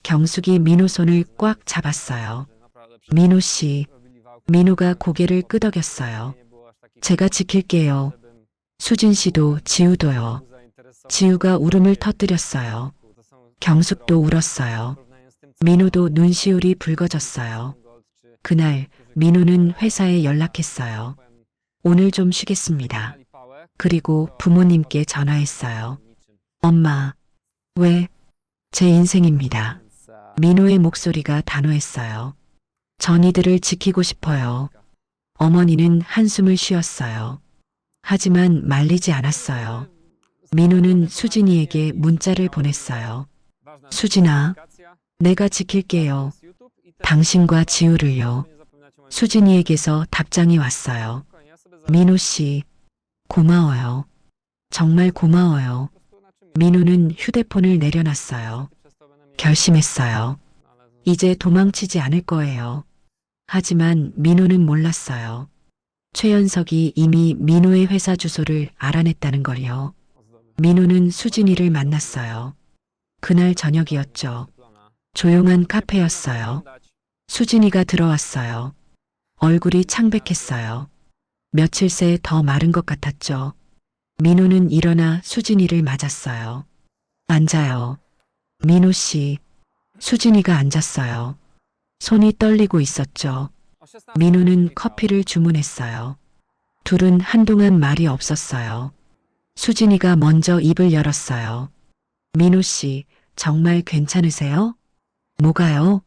경숙이 민호 손을 꽉 잡았어요. 민호 씨, 민호가 고개를 끄덕였어요. 제가 지킬게요. 수진 씨도 지우도요. 지우가 울음을 터뜨렸어요. 경숙도 울었어요. 민호도 눈시울이 붉어졌어요. 그날 민호는 회사에 연락했어요. 오늘 좀 쉬겠습니다. 그리고 부모님께 전화했어요. 엄마, 왜? 제 인생입니다. 민호의 목소리가 단호했어요. 전 이들을 지키고 싶어요. 어머니는 한숨을 쉬었어요. 하지만 말리지 않았어요. 민호는 수진이에게 문자를 보냈어요. 수진아, 내가 지킬게요. 당신과 지우를요. 수진이에게서 답장이 왔어요. 민호 씨, 고마워요. 정말 고마워요. 민호는 휴대폰을 내려놨어요. 결심했어요. 이제 도망치지 않을 거예요. 하지만 민호는 몰랐어요. 최연석이 이미 민호의 회사 주소를 알아냈다는 걸요. 민호는 수진이를 만났어요. 그날 저녁이었죠. 조용한 카페였어요. 수진이가 들어왔어요. 얼굴이 창백했어요. 며칠 새 더 마른 것 같았죠. 민호는 일어나 수진이를 맞았어요. 앉아요. 민호 씨. 수진이가 앉았어요. 손이 떨리고 있었죠. 민호는 커피를 주문했어요. 둘은 한동안 말이 없었어요. 수진이가 먼저 입을 열었어요. 민호 씨, 정말 괜찮으세요? 뭐가요?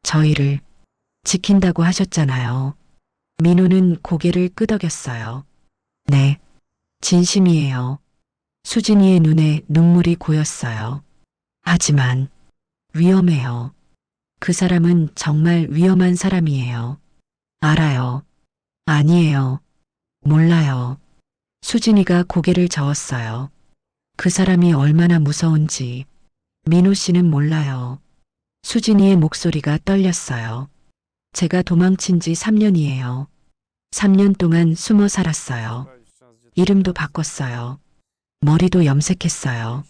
저희를 지킨다고 하셨잖아요. 민호는 고개를 끄덕였어요. 네, 진심이에요. 수진이의 눈에 눈물이 고였어요. 하지만 위험해요. 그 사람은 정말 위험한 사람이에요. 알아요. 아니에요. 몰라요. 수진이가 고개를 저었어요. 그 사람이 얼마나 무서운지 민호 씨는 몰라요. 수진이의 목소리가 떨렸어요. 제가 도망친 지 3년이에요. 3년 동안 숨어 살았어요. 이름도 바꿨어요. 머리도 염색했어요.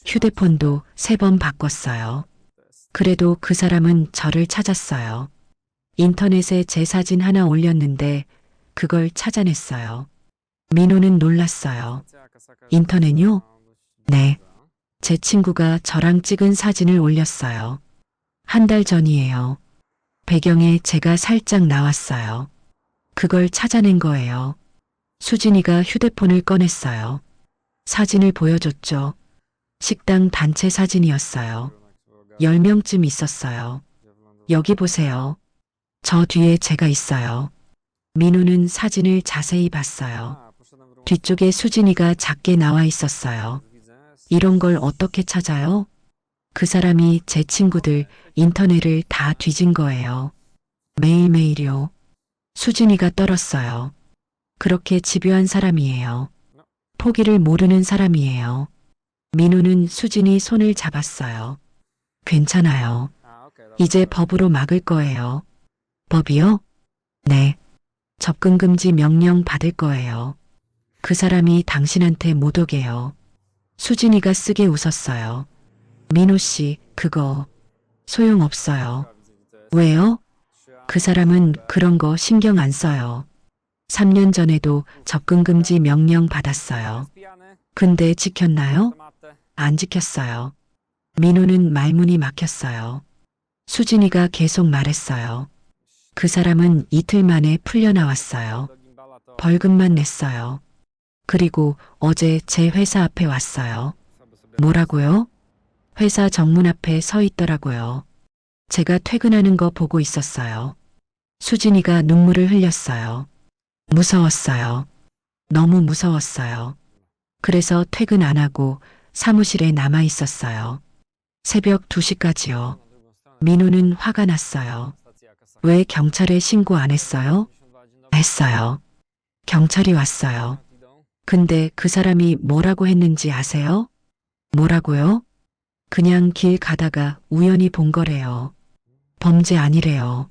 휴대폰도 3번 바꿨어요. 그래도 그 사람은 저를 찾았어요. 인터넷에 제 사진 하나 올렸는데 그걸 찾아냈어요. 민호는 놀랐어요. 인터넷요? 네. 제 친구가 저랑 찍은 사진을 올렸어요. 한 달 전이에요. 배경에 제가 살짝 나왔어요. 그걸 찾아낸 거예요. 수진이가 휴대폰을 꺼냈어요. 사진을 보여줬죠. 식당 단체 사진이었어요. 10명쯤 있었어요. 여기 보세요. 저 뒤에 제가 있어요. 민호는 사진을 자세히 봤어요. 뒤쪽에 수진이가 작게 나와 있었어요. 이런 걸 어떻게 찾아요? 그 사람이 제 친구들 인터넷을 다 뒤진 거예요. 매일매일요. 수진이가 떨었어요. 그렇게 집요한 사람이에요. 포기를 모르는 사람이에요. 민호는 수진이 손을 잡았어요. 괜찮아요. 이제 법으로 막을 거예요. 법이요? 네. 접근금지 명령 받을 거예요. 그 사람이 당신한테 못 오게요. 수진이가 쓰게 웃었어요. 민호 씨, 그거 소용없어요. 왜요? 그 사람은 그런 거 신경 안 써요. 3년 전에도 접근금지 명령 받았어요. 근데 지켰나요? 안 지켰어요. 민호는 말문이 막혔어요. 수진이가 계속 말했어요. 그 사람은 이틀 만에 풀려나왔어요. 벌금만 냈어요. 그리고 어제 제 회사 앞에 왔어요. 뭐라고요? 회사 정문 앞에 서 있더라고요. 제가 퇴근하는 거 보고 있었어요. 수진이가 눈물을 흘렸어요. 무서웠어요. 너무 무서웠어요. 그래서 퇴근 안 하고 사무실에 남아 있었어요. 새벽 2시까지요. 민호는 화가 났어요. 왜 경찰에 신고 안 했어요? 했어요. 경찰이 왔어요. 근데 그 사람이 뭐라고 했는지 아세요? 뭐라고요? 그냥 길 가다가 우연히 본 거래요. 범죄 아니래요.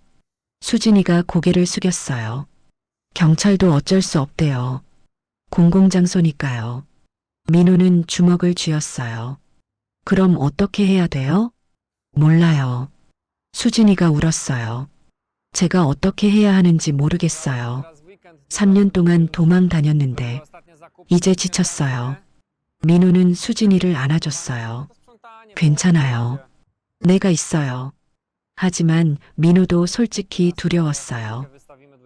수진이가 고개를 숙였어요. 경찰도 어쩔 수 없대요. 공공장소니까요. 민호는 주먹을 쥐었어요. 그럼 어떻게 해야 돼요? 몰라요. 수진이가 울었어요. 제가 어떻게 해야 하는지 모르겠어요. 3년 동안 도망 다녔는데 이제 지쳤어요. 민호는 수진이를 안아줬어요. 괜찮아요. 내가 있어요. 하지만 민호도 솔직히 두려웠어요.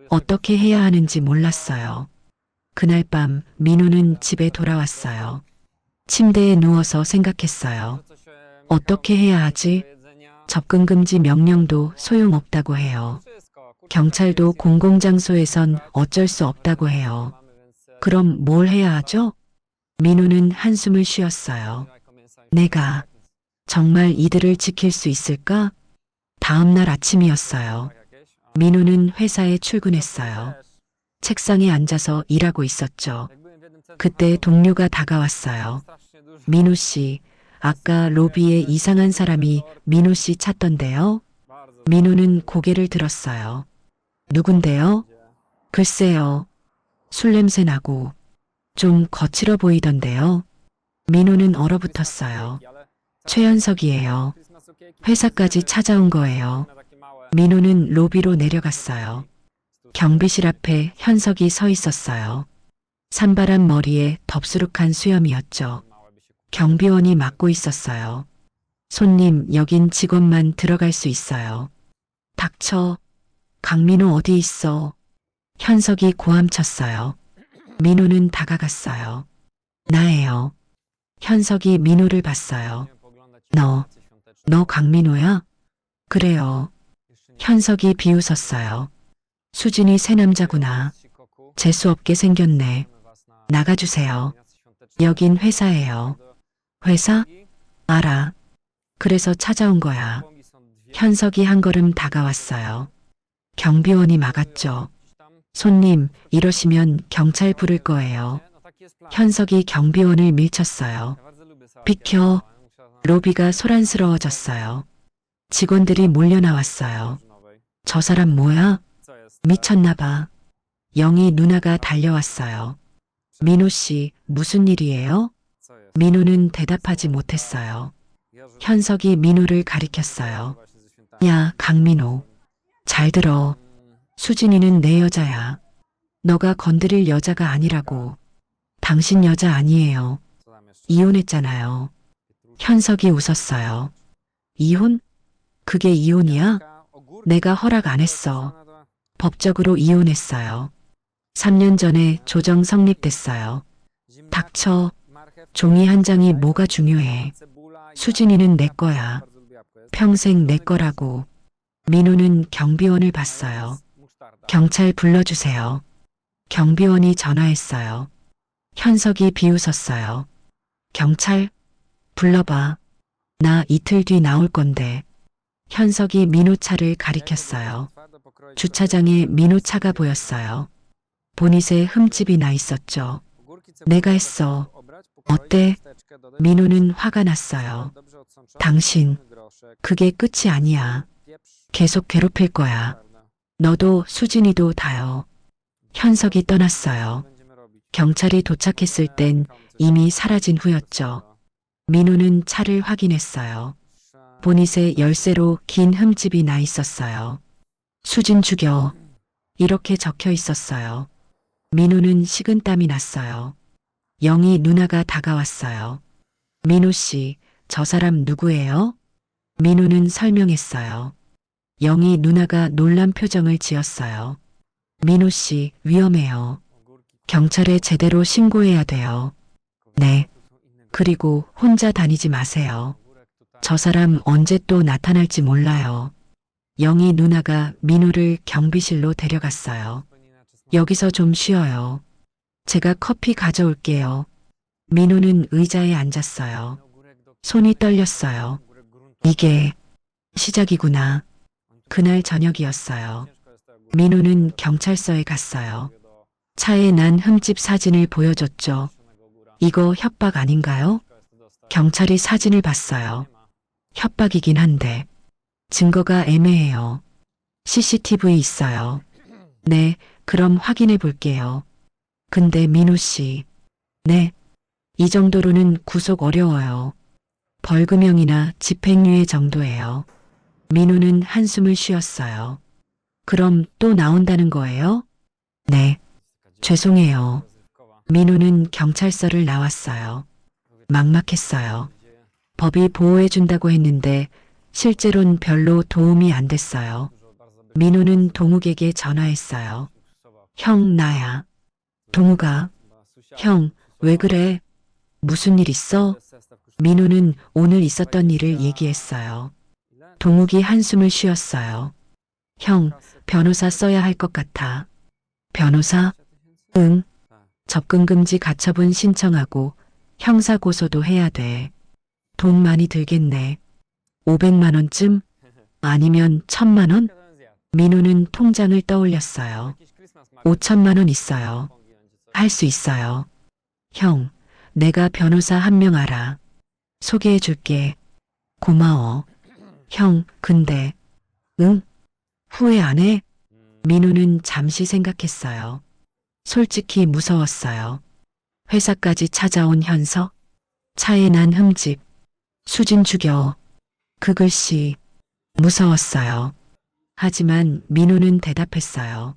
어떻게 해야 하는지 몰랐어요. 그날 밤 민호는 집에 돌아왔어요. 침대에 누워서 생각했어요. 어떻게 해야 하지? 접근 금지 명령도 소용없다고 해요. 경찰도 공공장소에선 어쩔 수 없다고 해요. 그럼 뭘 해야 하죠? 민호는 한숨을 쉬었어요. 내가 정말 이들을 지킬 수 있을까? 다음 날 아침이었어요. 민호는 회사에 출근했어요. 책상에 앉아서 일하고 있었죠. 그때 동료가 다가왔어요. 민호 씨, 아까 로비에 이상한 사람이 민호 씨 찾던데요? 민호는 고개를 들었어요. 누군데요? 글쎄요. 술 냄새 나고 좀 거칠어 보이던데요. 민호는 얼어붙었어요. 최현석이에요. 회사까지 찾아온 거예요. 민호는 로비로 내려갔어요. 경비실 앞에 현석이 서 있었어요. 산발한 머리에 덥수룩한 수염이었죠. 경비원이 맡고 있었어요. 손님, 여긴 직원만 들어갈 수 있어요. 닥쳐. 강민호 어디 있어? 현석이 고함쳤어요. 민호는 다가갔어요. 나예요. 현석이 민호를 봤어요. 너 강민호야? 그래요. 현석이 비웃었어요. 수진이 새 남자구나. 재수없게 생겼네. 나가주세요. 여긴 회사예요. 회사? 알아. 그래서 찾아온 거야. 현석이 한 걸음 다가왔어요. 경비원이 막았죠. 손님, 이러시면 경찰 부를 거예요. 현석이 경비원을 밀쳤어요. 비켜. 로비가 소란스러워졌어요. 직원들이 몰려 나왔어요. 저 사람 뭐야? 미쳤나 봐. 영희 누나가 달려왔어요. 민호 씨, 무슨 일이에요? 민호는 대답하지 못했어요. 현석이 민호를 가리켰어요. 야, 강민호. 잘 들어. 수진이는 내 여자야. 너가 건드릴 여자가 아니라고. 당신 여자 아니에요. 이혼했잖아요. 현석이 웃었어요. 이혼? 그게 이혼이야? 내가 허락 안 했어. 법적으로 이혼했어요. 3년 전에 조정 성립됐어요. 닥쳐. 종이 한 장이 뭐가 중요해. 수진이는 내 거야. 평생 내 거라고. 민호는 경비원을 봤어요. 경찰 불러주세요. 경비원이 전화했어요. 현석이 비웃었어요. 경찰? 불러봐. 나 이틀 뒤 나올 건데. 현석이 민호 차를 가리켰어요. 주차장에 민호 차가 보였어요. 보닛에 흠집이 나 있었죠. 내가 했어. 어때? 민호는 화가 났어요. 당신, 그게 끝이 아니야. 계속 괴롭힐 거야. 너도 수진이도 다요. 현석이 떠났어요. 경찰이 도착했을 땐 이미 사라진 후였죠. 민호는 차를 확인했어요. 보닛에 열쇠로 긴 흠집이 나 있었어요. 수진 죽여. 이렇게 적혀 있었어요. 민호는 식은땀이 났어요. 영희 누나가 다가왔어요. 민호 씨, 저 사람 누구예요? 민호는 설명했어요. 영희 누나가 놀란 표정을 지었어요. 민호 씨, 위험해요. 경찰에 제대로 신고해야 돼요. 네. 그리고 혼자 다니지 마세요. 저 사람 언제 또 나타날지 몰라요. 영희 누나가 민호를 경비실로 데려갔어요. 여기서 좀 쉬어요. 제가 커피 가져올게요. 민호는 의자에 앉았어요. 손이 떨렸어요. 이게 시작이구나. 그날 저녁이었어요. 민호는 경찰서에 갔어요. 차에 난 흠집 사진을 보여줬죠. 이거 협박 아닌가요? 경찰이 사진을 봤어요. 협박이긴 한데 증거가 애매해요. CCTV 있어요. 네, 그럼 확인해 볼게요. 근데 민호 씨, 네, 이 정도로는 구속 어려워요. 벌금형이나 집행유예 정도예요. 민호는 한숨을 쉬었어요. 그럼 또 나온다는 거예요? 네. 죄송해요. 민호는 경찰서를 나왔어요. 막막했어요. 법이 보호해준다고 했는데 실제로는 별로 도움이 안 됐어요. 민호는 동욱에게 전화했어요. 형, 나야. 동욱아. 형, 왜 그래? 무슨 일 있어? 민호는 오늘 있었던 일을 얘기했어요. 동욱이 한숨을 쉬었어요. 형, 변호사 써야 할 것 같아. 변호사? 응. 접근금지 가처분 신청하고 형사고소도 해야 돼. 돈 많이 들겠네. 500만 원쯤? 아니면 1000만 원? 민호는 통장을 떠올렸어요. 5천만 원 있어요. 할 수 있어요. 형, 내가 변호사 한 명 알아. 소개해 줄게. 고마워. 형, 근데, 응? 후회 안 해? 민호는 잠시 생각했어요. 솔직히 무서웠어요. 회사까지 찾아온 현석, 차에 난 흠집, 수진 죽여. 그 글씨, 무서웠어요. 하지만 민호는 대답했어요.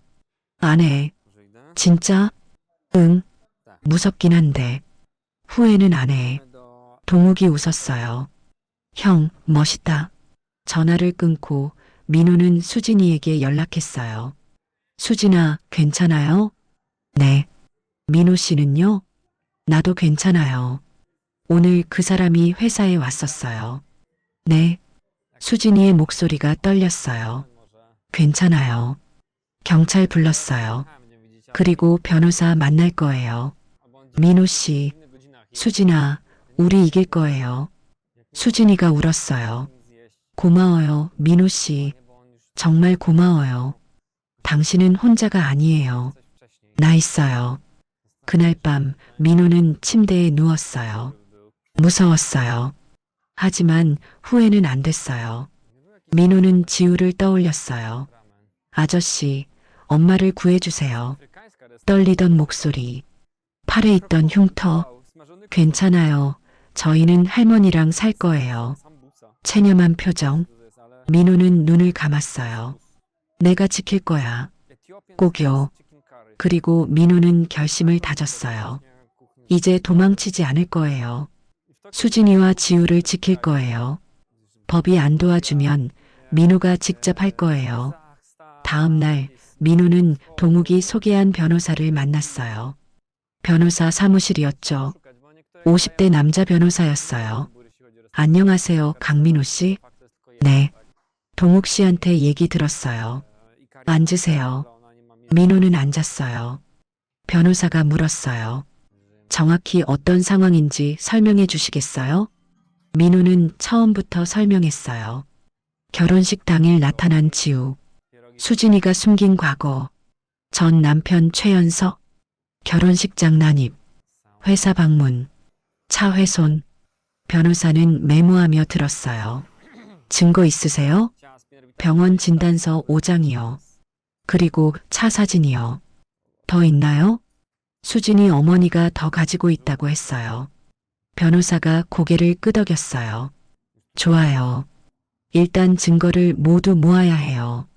안 해. 진짜? 응. 무섭긴 한데. 후회는 안 해. 동욱이 웃었어요. 형, 멋있다. 전화를 끊고 민호는 수진이에게 연락했어요. 수진아, 괜찮아요? 네. 민호 씨는요? 나도 괜찮아요. 오늘 그 사람이 회사에 왔었어요. 네. 수진이의 목소리가 떨렸어요. 괜찮아요. 경찰 불렀어요. 그리고 변호사 만날 거예요. 민호 씨, 수진아, 우리 이길 거예요. 수진이가 울었어요. 고마워요, 민호 씨. 정말 고마워요. 당신은 혼자가 아니에요. 나 있어요. 그날 밤 민호는 침대에 누웠어요. 무서웠어요. 하지만 후회는 안 됐어요. 민호는 지우를 떠올렸어요. 아저씨, 엄마를 구해주세요. 떨리던 목소리, 팔에 있던 흉터. 괜찮아요. 저희는 할머니랑 살 거예요. 체념한 표정. 민호는 눈을 감았어요. 내가 지킬 거야. 꼭요. 그리고 민호는 결심을 다졌어요. 이제 도망치지 않을 거예요. 수진이와 지우를 지킬 거예요. 법이 안 도와주면 민호가 직접 할 거예요. 다음 날 민호는 동욱이 소개한 변호사를 만났어요. 변호사 사무실이었죠. 50대 남자 변호사였어요. 안녕하세요, 강민호 씨. 네. 동욱 씨한테 얘기 들었어요. 앉으세요. 민호는 앉았어요. 변호사가 물었어요. 정확히 어떤 상황인지 설명해 주시겠어요? 민호는 처음부터 설명했어요. 결혼식 당일 나타난 지우, 수진이가 숨긴 과거, 전 남편 최연석, 결혼식장 난입, 회사 방문, 차 훼손. 변호사는 메모하며 들었어요. 증거 있으세요? 병원 진단서 5장이요. 그리고 차 사진이요. 더 있나요? 수진이 어머니가 더 가지고 있다고 했어요. 변호사가 고개를 끄덕였어요. 좋아요. 일단 증거를 모두 모아야 해요.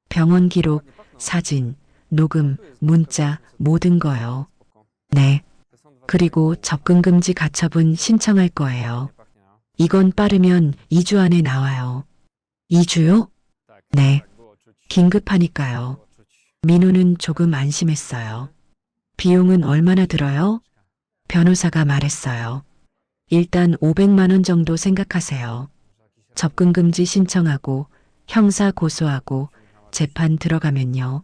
병원 기록, 사진, 녹음, 문자, 모든 거요. 네. 그리고 접근금지 가처분 신청할 거예요. 이건 빠르면 2주 안에 나와요. 2주요? 네. 긴급하니까요. 민호는 조금 안심했어요. 비용은 얼마나 들어요? 변호사가 말했어요. 일단 500만 원 정도 생각하세요. 접근금지 신청하고 형사 고소하고 재판 들어가면요.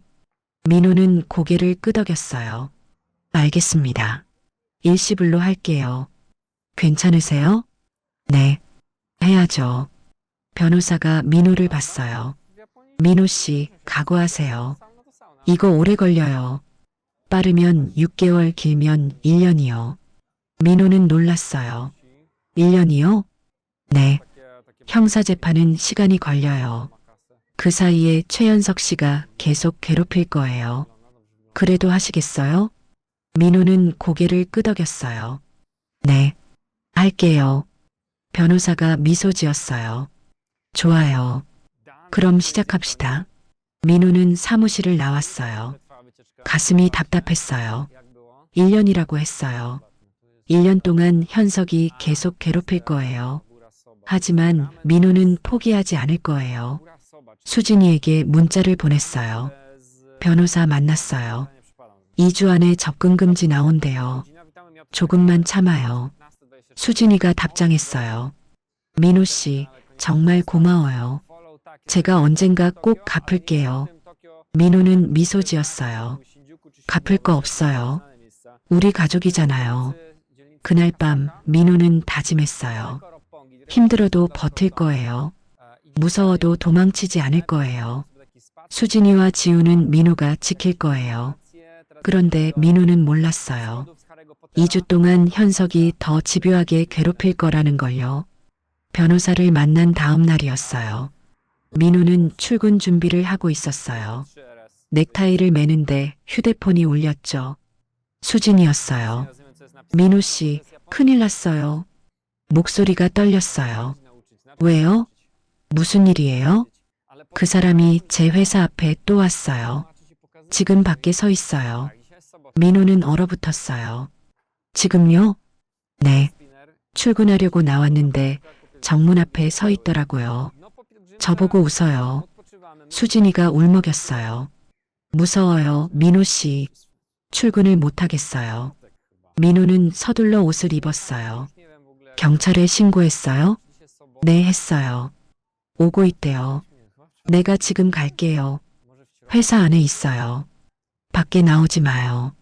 민호는 고개를 끄덕였어요. 알겠습니다. 일시불로 할게요. 괜찮으세요? 네. 해야죠. 변호사가 민호를 봤어요. 민호 씨, 각오하세요. 이거 오래 걸려요. 빠르면 6개월, 길면 1년이요. 민호는 놀랐어요. 1년이요? 네. 형사재판은 시간이 걸려요. 그 사이에 최연석 씨가 계속 괴롭힐 거예요. 그래도 하시겠어요? 민호는 고개를 끄덕였어요. 네. 할게요. 변호사가 미소 지었어요. 좋아요. 그럼 시작합시다. 민호는 사무실을 나왔어요. 가슴이 답답했어요. 1년이라고 했어요. 1년 동안 현석이 계속 괴롭힐 거예요. 하지만 민호는 포기하지 않을 거예요. 수진이에게 문자를 보냈어요. 변호사 만났어요. 2주 안에 접근 금지 나온대요. 조금만 참아요. 수진이가 답장했어요. 민호 씨, 정말 고마워요. 제가 언젠가 꼭 갚을게요. 민호는 미소 지었어요. 갚을 거 없어요. 우리 가족이잖아요. 그날 밤 민호는 다짐했어요. 힘들어도 버틸 거예요. 무서워도 도망치지 않을 거예요. 수진이와 지우는 민호가 지킬 거예요. 그런데 민호는 몰랐어요. 2주 동안 현석이 더 집요하게 괴롭힐 거라는 걸요. 변호사를 만난 다음 날이었어요. 민호는 출근 준비를 하고 있었어요. 넥타이를 매는데 휴대폰이 울렸죠. 수진이었어요. 민호 씨, 큰일 났어요. 목소리가 떨렸어요. 왜요? 무슨 일이에요? 그 사람이 제 회사 앞에 또 왔어요. 지금 밖에 서 있어요. 민호는 얼어붙었어요. 지금요? 네. 출근하려고 나왔는데 정문 앞에 서 있더라고요. 저보고 웃어요. 수진이가 울먹였어요. 무서워요, 민호 씨. 출근을 못하겠어요. 민호는 서둘러 옷을 입었어요. 경찰에 신고했어요? 네, 했어요. 오고 있대요. 내가 지금 갈게요. 회사 안에 있어요. 밖에 나오지 마요.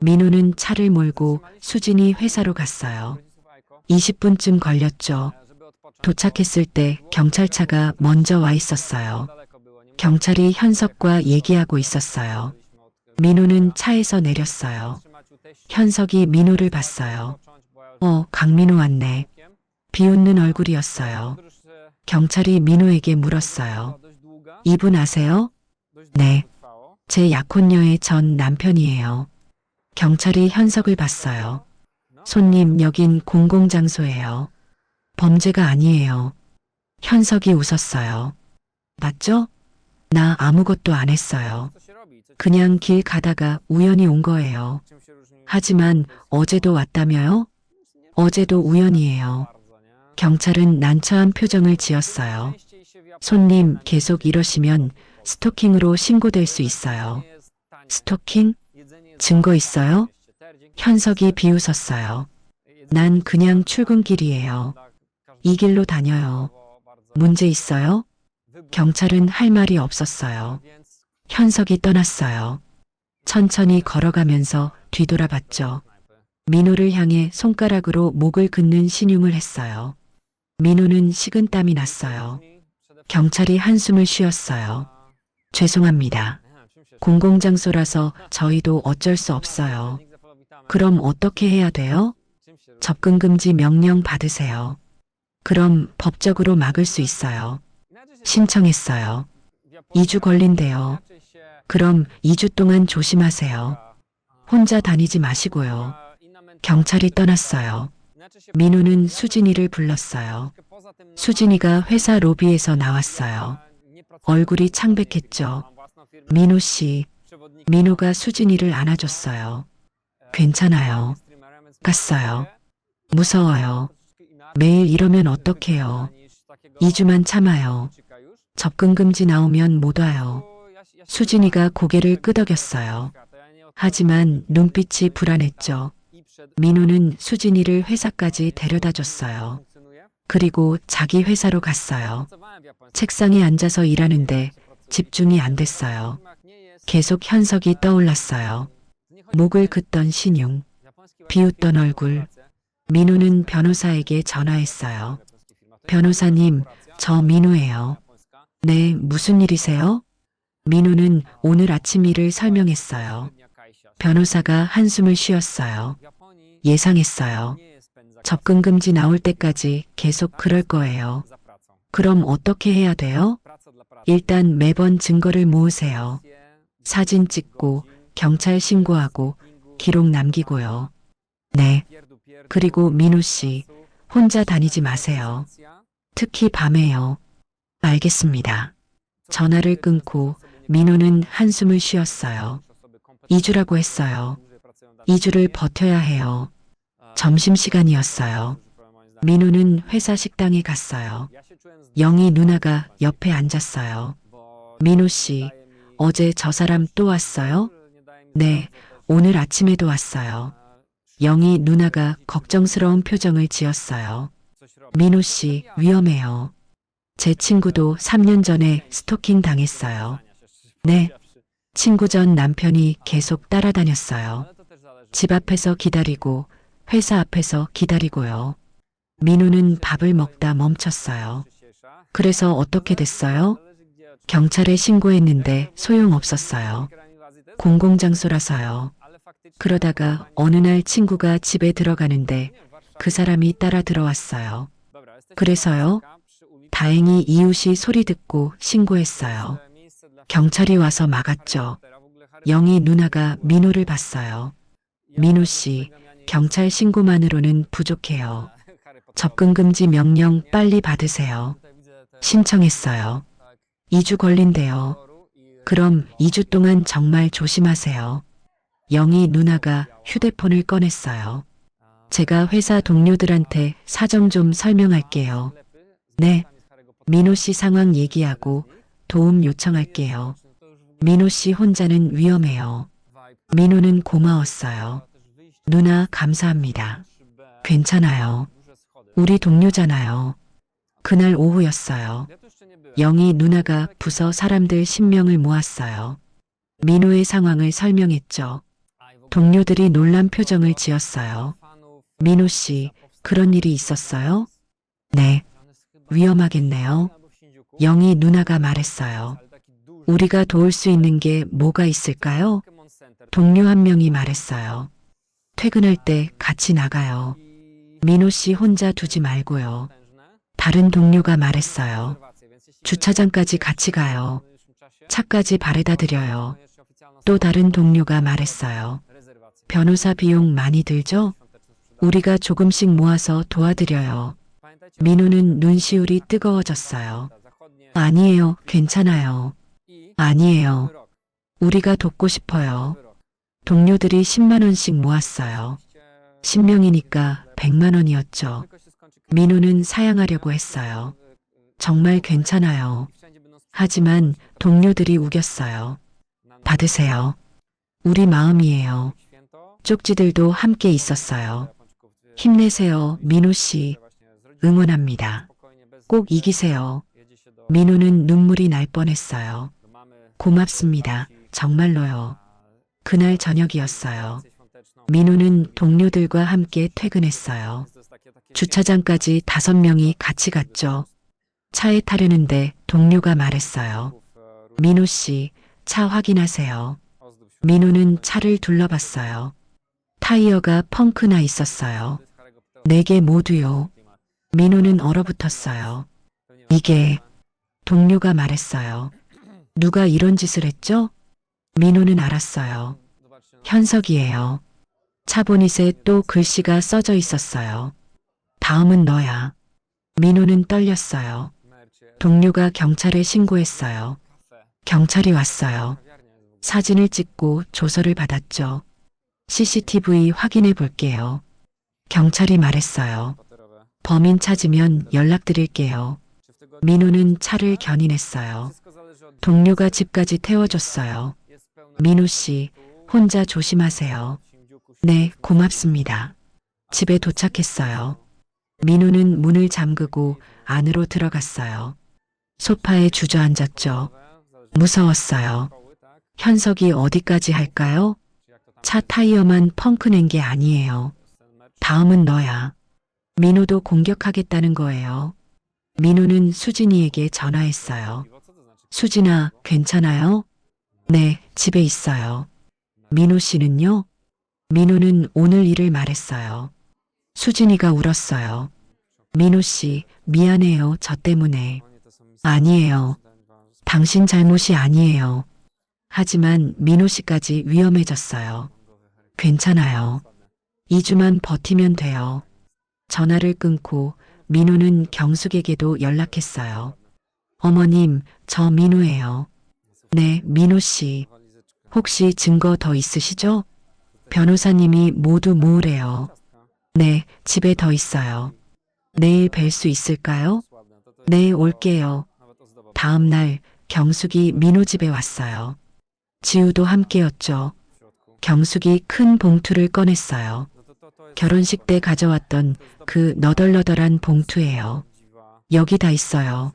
민호는 차를 몰고 수진이 회사로 갔어요. 20분쯤 걸렸죠. 도착했을 때 경찰차가 먼저 와 있었어요. 경찰이 현석과 얘기하고 있었어요. 민호는 차에서 내렸어요. 현석이 민호를 봤어요. 강민호 왔네. 비웃는 얼굴이었어요. 경찰이 민호에게 물었어요. 이분 아세요? 네. 제 약혼녀의 전 남편이에요. 경찰이 현석을 봤어요. 손님, 여긴 공공장소예요. 범죄가 아니에요. 현석이 웃었어요. 맞죠? 나 아무것도 안 했어요. 그냥 길 가다가 우연히 온 거예요. 하지만 어제도 왔다며요? 어제도 우연이에요. 경찰은 난처한 표정을 지었어요. 손님, 계속 이러시면 스토킹으로 신고될 수 있어요. 스토킹? 증거 있어요? 현석이 비웃었어요. 난 그냥 출근길이에요. 이 길로 다녀요. 문제 있어요? 경찰은 할 말이 없었어요. 현석이 떠났어요. 천천히 걸어가면서 뒤돌아봤죠. 민호를 향해 손가락으로 목을 긋는 신용을 했어요. 민호는 식은땀이 났어요. 경찰이 한숨을 쉬었어요. 죄송합니다. 공공장소라서 저희도 어쩔 수 없어요. 그럼 어떻게 해야 돼요? 접근금지 명령 받으세요. 그럼 법적으로 막을 수 있어요. 신청했어요. 2주 걸린대요. 그럼 2주 동안 조심하세요. 혼자 다니지 마시고요. 경찰이 떠났어요. 민호는 수진이를 불렀어요. 수진이가 회사 로비에서 나왔어요. 얼굴이 창백했죠. 민호 씨, 민호가 수진이를 안아줬어요. 괜찮아요. 갔어요. 무서워요. 매일 이러면 어떡해요. 2주만 참아요. 접근금지 나오면 못 와요. 수진이가 고개를 끄덕였어요. 하지만 눈빛이 불안했죠. 민호는 수진이를 회사까지 데려다 줬어요. 그리고 자기 회사로 갔어요. 책상에 앉아서 일하는데 집중이 안 됐어요. 계속 현석이 떠올랐어요. 목을 긋던 신용, 비웃던 얼굴. 민호는 변호사에게 전화했어요. 변호사님, 저 민호예요. 네, 무슨 일이세요? 민호는 오늘 아침 일을 설명했어요. 변호사가 한숨을 쉬었어요. 예상했어요. 접근금지 나올 때까지 계속 그럴 거예요. 그럼 어떻게 해야 돼요? 일단 매번 증거를 모으세요. 사진 찍고 경찰 신고하고 기록 남기고요. 네. 그리고 민호 씨, 혼자 다니지 마세요. 특히 밤에요. 알겠습니다. 전화를 끊고 민호는 한숨을 쉬었어요. 2주라고 했어요. 2주를 버텨야 해요. 점심시간이었어요. 민호는 회사 식당에 갔어요. 영희 누나가 옆에 앉았어요. 민호 씨, 어제 저 사람 또 왔어요? 네, 오늘 아침에도 왔어요. 영희 누나가 걱정스러운 표정을 지었어요. 민호 씨, 위험해요. 제 친구도 3년 전에 스토킹 당했어요. 네, 친구 전 남편이 계속 따라다녔어요. 집 앞에서 기다리고 회사 앞에서 기다리고요. 민호는 밥을 먹다 멈췄어요. 그래서 어떻게 됐어요? 경찰에 신고했는데 소용없었어요. 공공장소라서요. 그러다가 어느 날 친구가 집에 들어가는데 그 사람이 따라 들어왔어요. 그래서요? 다행히 이웃이 소리 듣고 신고했어요. 경찰이 와서 막았죠. 영희 누나가 민호를 봤어요. 민호 씨, 경찰 신고만으로는 부족해요. 접근금지 명령 빨리 받으세요. 신청했어요. 2주 걸린대요. 그럼 2주 동안 정말 조심하세요. 영희 누나가 휴대폰을 꺼냈어요. 제가 회사 동료들한테 사정 좀 설명할게요. 네. 민호 씨 상황 얘기하고 도움 요청할게요. 민호 씨 혼자는 위험해요. 민호는 고마웠어요. 누나 감사합니다. 괜찮아요. 우리 동료잖아요. 그날 오후였어요. 영희 누나가 부서 사람들 10명을 모았어요. 민호의 상황을 설명했죠. 동료들이 놀란 표정을 지었어요. 민호 씨, 그런 일이 있었어요? 네. 위험하겠네요. 영희 누나가 말했어요. 우리가 도울 수 있는 게 뭐가 있을까요? 동료 한 명이 말했어요. 퇴근할 때 같이 나가요. 민호 씨 혼자 두지 말고요. 다른 동료가 말했어요. 주차장까지 같이 가요. 차까지 바래다 드려요. 또 다른 동료가 말했어요. 변호사 비용 많이 들죠? 우리가 조금씩 모아서 도와드려요. 민호는 눈시울이 뜨거워졌어요. 아니에요, 괜찮아요. 아니에요. 우리가 돕고 싶어요. 동료들이 10만 원씩 모았어요. 10명이니까 100만 원이었죠. 민호는 사양하려고 했어요. 정말 괜찮아요. 하지만 동료들이 우겼어요. 받으세요. 우리 마음이에요. 쪽지들도 함께 있었어요. 힘내세요, 민호 씨. 응원합니다. 꼭 이기세요. 민호는 눈물이 날 뻔했어요. 고맙습니다. 정말로요. 그날 저녁이었어요. 민호는 동료들과 함께 퇴근했어요. 주차장까지 5명이 같이 갔죠. 차에 타려는데 동료가 말했어요. 민호 씨, 차 확인하세요. 민호는 차를 둘러봤어요. 타이어가 펑크나 있었어요. 4개 모두요. 민호는 얼어붙었어요. 이게 동료가 말했어요. 누가 이런 짓을 했죠? 민호는 알았어요. 현석이에요. 차 보닛에 또 글씨가 써져 있었어요. 다음은 너야. 민호는 떨렸어요. 동료가 경찰에 신고했어요. 경찰이 왔어요. 사진을 찍고 조서를 받았죠. CCTV 확인해 볼게요. 경찰이 말했어요. 범인 찾으면 연락드릴게요. 민호는 차를 견인했어요. 동료가 집까지 태워줬어요. 민호 씨, 혼자 조심하세요. 네, 고맙습니다. 집에 도착했어요. 민호는 문을 잠그고 안으로 들어갔어요. 소파에 주저앉았죠. 무서웠어요. 현석이 어디까지 할까요? 차 타이어만 펑크 낸 게 아니에요. 다음은 너야. 민호도 공격하겠다는 거예요. 민호는 수진이에게 전화했어요. 수진아, 괜찮아요? 네, 집에 있어요. 민호 씨는요? 민호는 오늘 일을 말했어요. 수진이가 울었어요. 민호 씨, 미안해요, 저 때문에. 아니에요. 당신 잘못이 아니에요. 하지만 민호 씨까지 위험해졌어요. 괜찮아요. 2주만 버티면 돼요. 전화를 끊고 민호는 경숙에게도 연락했어요. 어머님, 저 민호예요. 네, 민호 씨. 혹시 증거 더 있으시죠? 변호사님이 모두 모으래요. 네, 집에 더 있어요. 내일 뵐 수 있을까요? 네, 올게요. 다음 날 경숙이 민호 집에 왔어요. 지우도 함께였죠. 경숙이 큰 봉투를 꺼냈어요. 결혼식 때 가져왔던 그 너덜너덜한 봉투예요. 여기 다 있어요.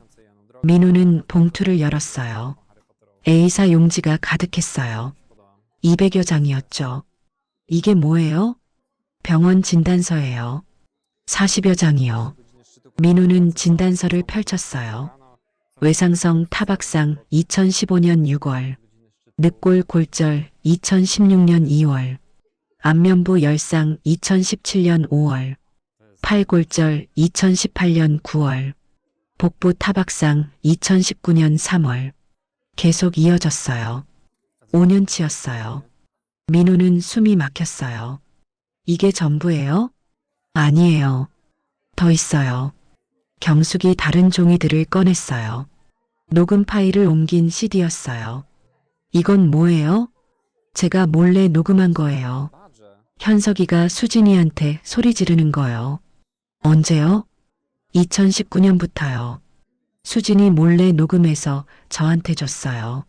민호는 봉투를 열었어요. A사 용지가 가득했어요. 200여 장이었죠. 이게 뭐예요? 병원 진단서예요. 40여 장이요. 민호는 진단서를 펼쳤어요. 외상성 타박상 2015년 6월, 늑골 골절 2016년 2월, 안면부 열상 2017년 5월, 팔골절 2018년 9월, 복부 타박상 2019년 3월. 계속 이어졌어요. 5년치였어요. 민호는 숨이 막혔어요. 이게 전부예요? 아니에요. 더 있어요. 경숙이 다른 종이들을 꺼냈어요. 녹음 파일을 옮긴 CD였어요. 이건 뭐예요? 제가 몰래 녹음한 거예요. 현석이가 수진이한테 소리 지르는 거요. 언제요? 2019년부터요. 수진이 몰래 녹음해서 저한테 줬어요.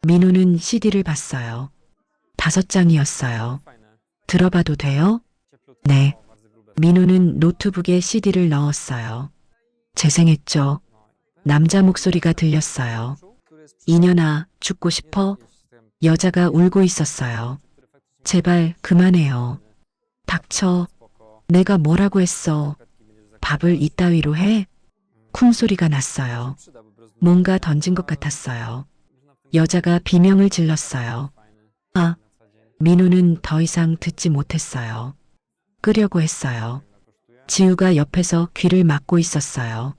민호는 CD를 봤어요. 5장이었어요. 들어봐도 돼요? 네. 민호는 노트북에 CD를 넣었어요. 재생했죠. 남자 목소리가 들렸어요. 이년아, 죽고 싶어? 여자가 울고 있었어요. 제발 그만해요. 닥쳐. 내가 뭐라고 했어. 밥을 이따위로 해? 쿵소리가 났어요. 뭔가 던진 것 같았어요. 여자가 비명을 질렀어요. 아, 민호는 더 이상 듣지 못했어요. 끄려고 했어요. 지우가 옆에서 귀를 막고 있었어요.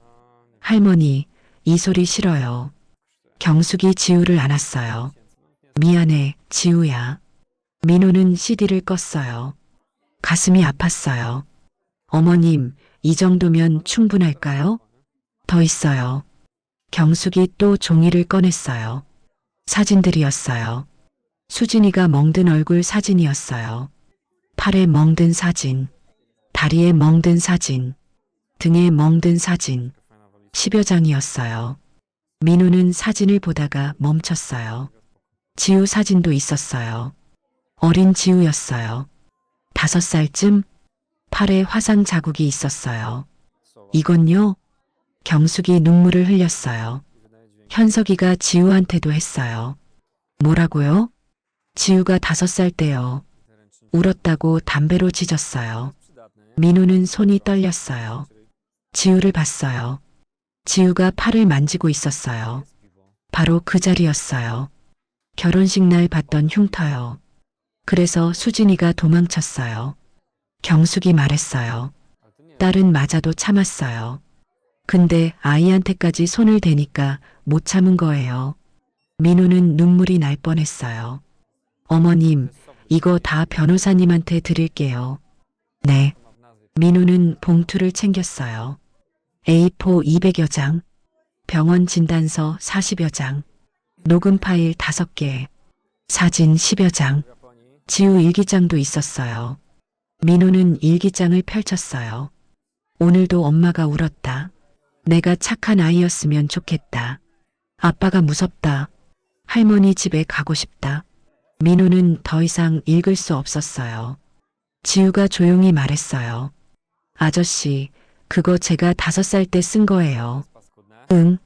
할머니, 이 소리 싫어요. 경숙이 지우를 안았어요. 미안해, 지우야. 민호는 CD를 껐어요. 가슴이 아팠어요. 어머님, 이 정도면 충분할까요? 더 있어요. 경숙이 또 종이를 꺼냈어요. 사진들이었어요. 수진이가 멍든 얼굴 사진이었어요. 팔에 멍든 사진, 다리에 멍든 사진, 등에 멍든 사진, 10여 장이었어요. 민호는 사진을 보다가 멈췄어요. 지우 사진도 있었어요. 어린 지우였어요. 5살쯤 팔에 화상 자국이 있었어요. 이건요? 경숙이 눈물을 흘렸어요. 현석이가 지우한테도 했어요. 뭐라고요? 지우가 5살 때요. 울었다고 담배로 찢었어요. 민호는 손이 떨렸어요. 지우를 봤어요. 지우가 팔을 만지고 있었어요. 바로 그 자리였어요. 결혼식 날 봤던 흉터요. 그래서 수진이가 도망쳤어요. 경숙이 말했어요. 딸은 맞아도 참았어요. 근데 아이한테까지 손을 대니까 못 참은 거예요. 민호는 눈물이 날 뻔했어요. 어머님, 이거 다 변호사님한테 드릴게요. 네. 민호는 봉투를 챙겼어요. A4 200여 장, 병원 진단서 40여 장, 녹음 파일 5개, 사진 10여 장, 지우 일기장도 있었어요. 민호는 일기장을 펼쳤어요. 오늘도 엄마가 울었다. 내가 착한 아이였으면 좋겠다. 아빠가 무섭다. 할머니 집에 가고 싶다. 민호는 더 이상 읽을 수 없었어요. 지우가 조용히 말했어요. 아저씨, 그거 제가 5살 때 쓴 거예요. 응.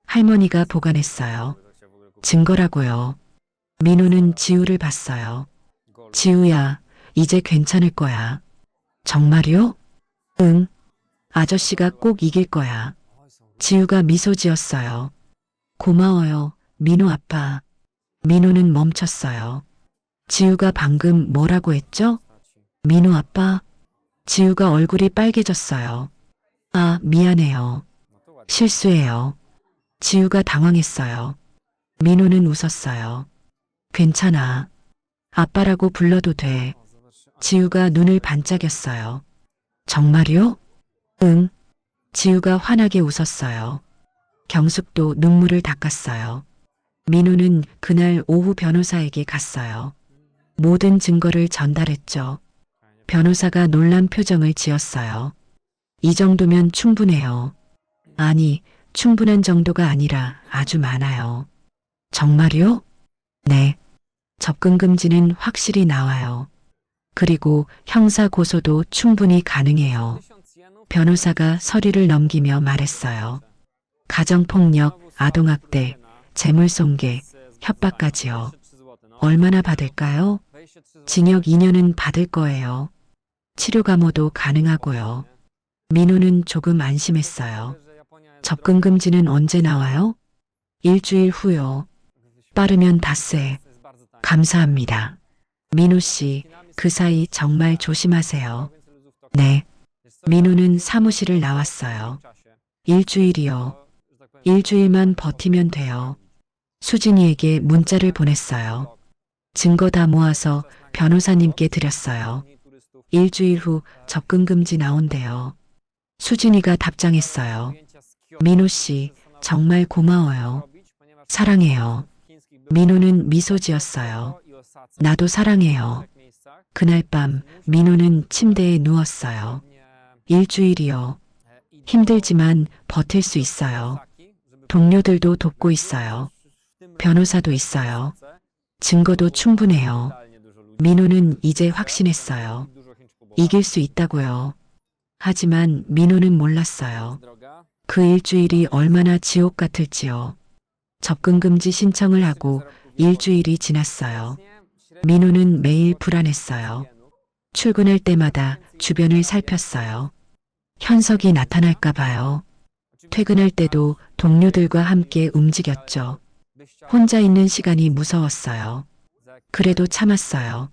할머니가 보관했어요. 증거라고요. 민호는 지우를 봤어요. 지우야, 이제 괜찮을 거야. 정말요? 응. 아저씨가 꼭 이길 거야. 지우가 미소 지었어요. 고마워요, 민호 아빠. 민호는 멈췄어요. 지우가 방금 뭐라고 했죠? 민호 아빠? 지우가 얼굴이 빨개졌어요. 아, 미안해요. 실수해요. 지우가 당황했어요. 민호는 웃었어요. 괜찮아. 아빠라고 불러도 돼. 지우가 눈을 반짝였어요. 정말요? 응. 지우가 환하게 웃었어요. 경숙도 눈물을 닦았어요. 민우는 그날 오후 변호사에게 갔어요. 모든 증거를 전달했죠. 변호사가 놀란 표정을 지었어요. 이 정도면 충분해요. 아니, 충분한 정도가 아니라 아주 많아요. 정말요? 네. 접근 금지는 확실히 나와요. 그리고 형사 고소도 충분히 가능해요. 변호사가 서류를 넘기며 말했어요. 가정폭력, 아동학대, 재물손괴, 협박까지요. 얼마나 받을까요? 징역 2년은 받을 거예요. 치료 감호도 가능하고요. 민호는 조금 안심했어요. 접근 금지는 언제 나와요? 일주일 후요. 빠르면 닷새. 감사합니다. 민호 씨, 그 사이 정말 조심하세요. 네. 민호는 사무실을 나왔어요. 일주일이요. 일주일만 버티면 돼요. 수진이에게 문자를 보냈어요. 증거 다 모아서 변호사님께 드렸어요. 일주일 후 접근 금지 나온대요. 수진이가 답장했어요. 민호 씨, 정말 고마워요. 사랑해요. 민호는 미소 지었어요. 나도 사랑해요. 그날 밤 민호는 침대에 누웠어요. 일주일이요. 힘들지만 버틸 수 있어요. 동료들도 돕고 있어요. 변호사도 있어요. 증거도 충분해요. 민호는 이제 확신했어요. 이길 수 있다고요. 하지만 민호는 몰랐어요. 그 일주일이 얼마나 지옥 같을지요. 접근 금지 신청을 하고 일주일이 지났어요. 민호는 매일 불안했어요. 출근할 때마다 주변을 살폈어요. 현석이 나타날까 봐요. 퇴근할 때도 동료들과 함께 움직였죠. 혼자 있는 시간이 무서웠어요. 그래도 참았어요.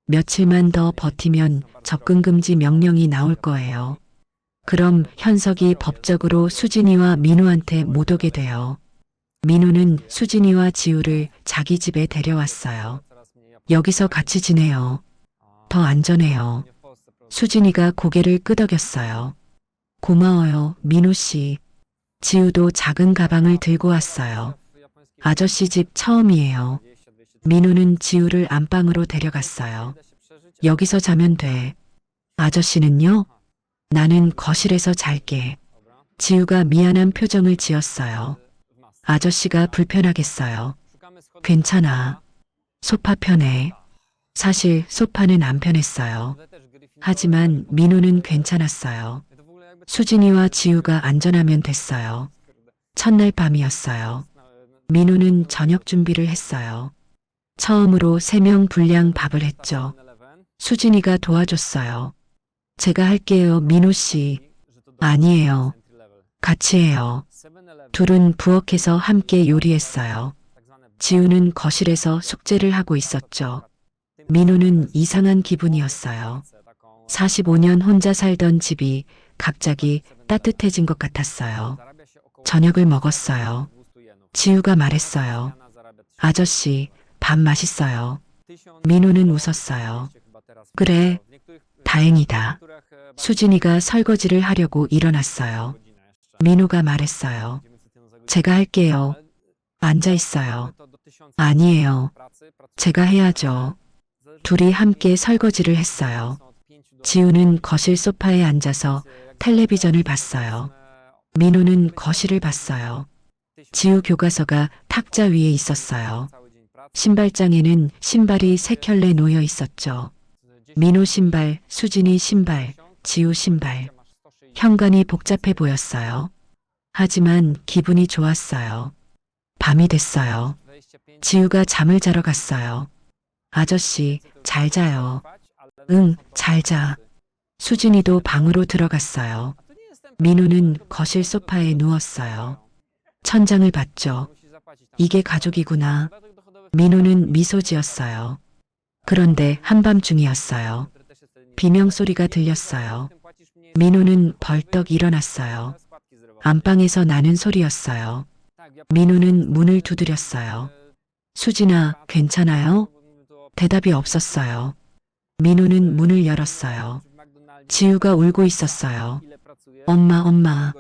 며칠만 더 버티면 접근 금지 명령이 나올 거예요. 그럼 현석이 법적으로 수진이와 민호한테 못 오게 돼요. 민호는 수진이와 지우를 자기 집에 데려왔어요. 여기서 같이 지내요. 더 안전해요. 수진이가 고개를 끄덕였어요. 고마워요, 민호 씨. 지우도 작은 가방을 들고 왔어요. 아저씨 집 처음이에요. 민호는 지우를 안방으로 데려갔어요. 여기서 자면 돼. 아저씨는요? 나는 거실에서 잘게. 지우가 미안한 표정을 지었어요. 아저씨가 불편하겠어요. 괜찮아. 소파 편해. 사실 소파는 안 편했어요. 하지만 민호는 괜찮았어요. 수진이와 지우가 안전하면 됐어요. 첫날 밤이었어요. 민호는 저녁 준비를 했어요. 처음으로 3명 분량 밥을 했죠. 수진이가 도와줬어요. 제가 할게요, 민호 씨. 아니에요. 같이 해요. 둘은 부엌에서 함께 요리했어요. 지우는 거실에서 숙제를 하고 있었죠. 민호는 이상한 기분이었어요. 45년 혼자 살던 집이 갑자기 따뜻해진 것 같았어요. 저녁을 먹었어요. 지우가 말했어요. 아저씨, 밥 맛있어요. 민호는 웃었어요. 그래, 다행이다. 수진이가 설거지를 하려고 일어났어요. 민호가 말했어요. 제가 할게요. 앉아 있어요. 아니에요. 제가 해야죠. 둘이 함께 설거지를 했어요. 지우는 거실 소파에 앉아서 텔레비전을 봤어요. 민호는 거실을 봤어요. 지우 교과서가 탁자 위에 있었어요. 신발장에는 신발이 3켤레 놓여 있었죠. 민호 신발, 수진이 신발, 지우 신발. 현관이 복잡해 보였어요. 하지만 기분이 좋았어요. 밤이 됐어요. 지우가 잠을 자러 갔어요. 아저씨, 잘 자요. 응, 잘 자. 수진이도 방으로 들어갔어요. 민호는 거실 소파에 누웠어요. 천장을 봤죠. 이게 가족이구나. 민호는 미소 지었어요. 그런데 한밤중이었어요. 비명소리가 들렸어요. 민호는 벌떡 일어났어요. 안방에서 나는 소리였어요. 민호는 문을 두드렸어요. 수진아, 괜찮아요? 대답이 없었어요. 민호는 문을 열었어요. 지우가 울고 있었어요. 엄마, 엄마.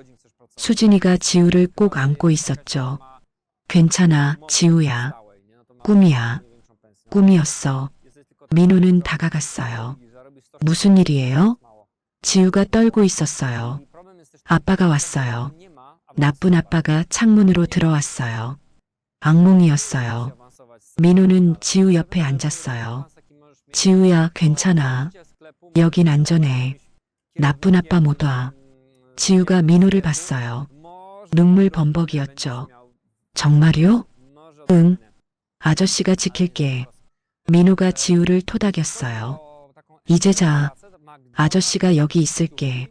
수진이가 지우를 꼭 안고 있었죠. 괜찮아, 지우야. 꿈이야. 꿈이었어. 민호는 다가갔어요. 무슨 일이에요? 지우가 떨고 있었어요. 아빠가 왔어요. 나쁜 아빠가 창문으로 들어왔어요. 악몽이었어요. 민호는 지우 옆에 앉았어요. 지우야, 괜찮아. 여긴 안전해. 나쁜 아빠 못 와. 지우가 민호를 봤어요. 눈물 범벅이었죠. 정말요? 응. 아저씨가 지킬게. 민호가 지우를 토닥였어요. 이제 자. 아저씨가 여기 있을게.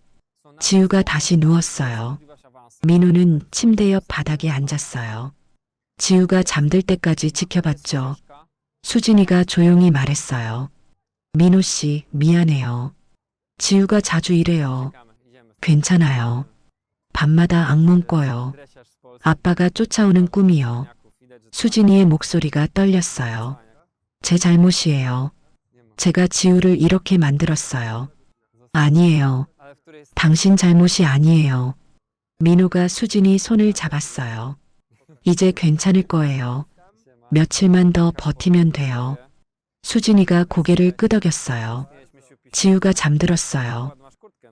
지우가 다시 누웠어요. 민호는 침대 옆 바닥에 앉았어요. 지우가 잠들 때까지 지켜봤죠. 수진이가 조용히 말했어요. 민호 씨, 미안해요. 지우가 자주 이래요. 괜찮아요. 밤마다 악몽 꿔요. 아빠가 쫓아오는 꿈이요. 수진이의 목소리가 떨렸어요. 제 잘못이에요. 제가 지우를 이렇게 만들었어요. 아니에요. 당신 잘못이 아니에요. 민호가 수진이 손을 잡았어요. 이제 괜찮을 거예요. 며칠만 더 버티면 돼요. 수진이가 고개를 끄덕였어요. 지우가 잠들었어요.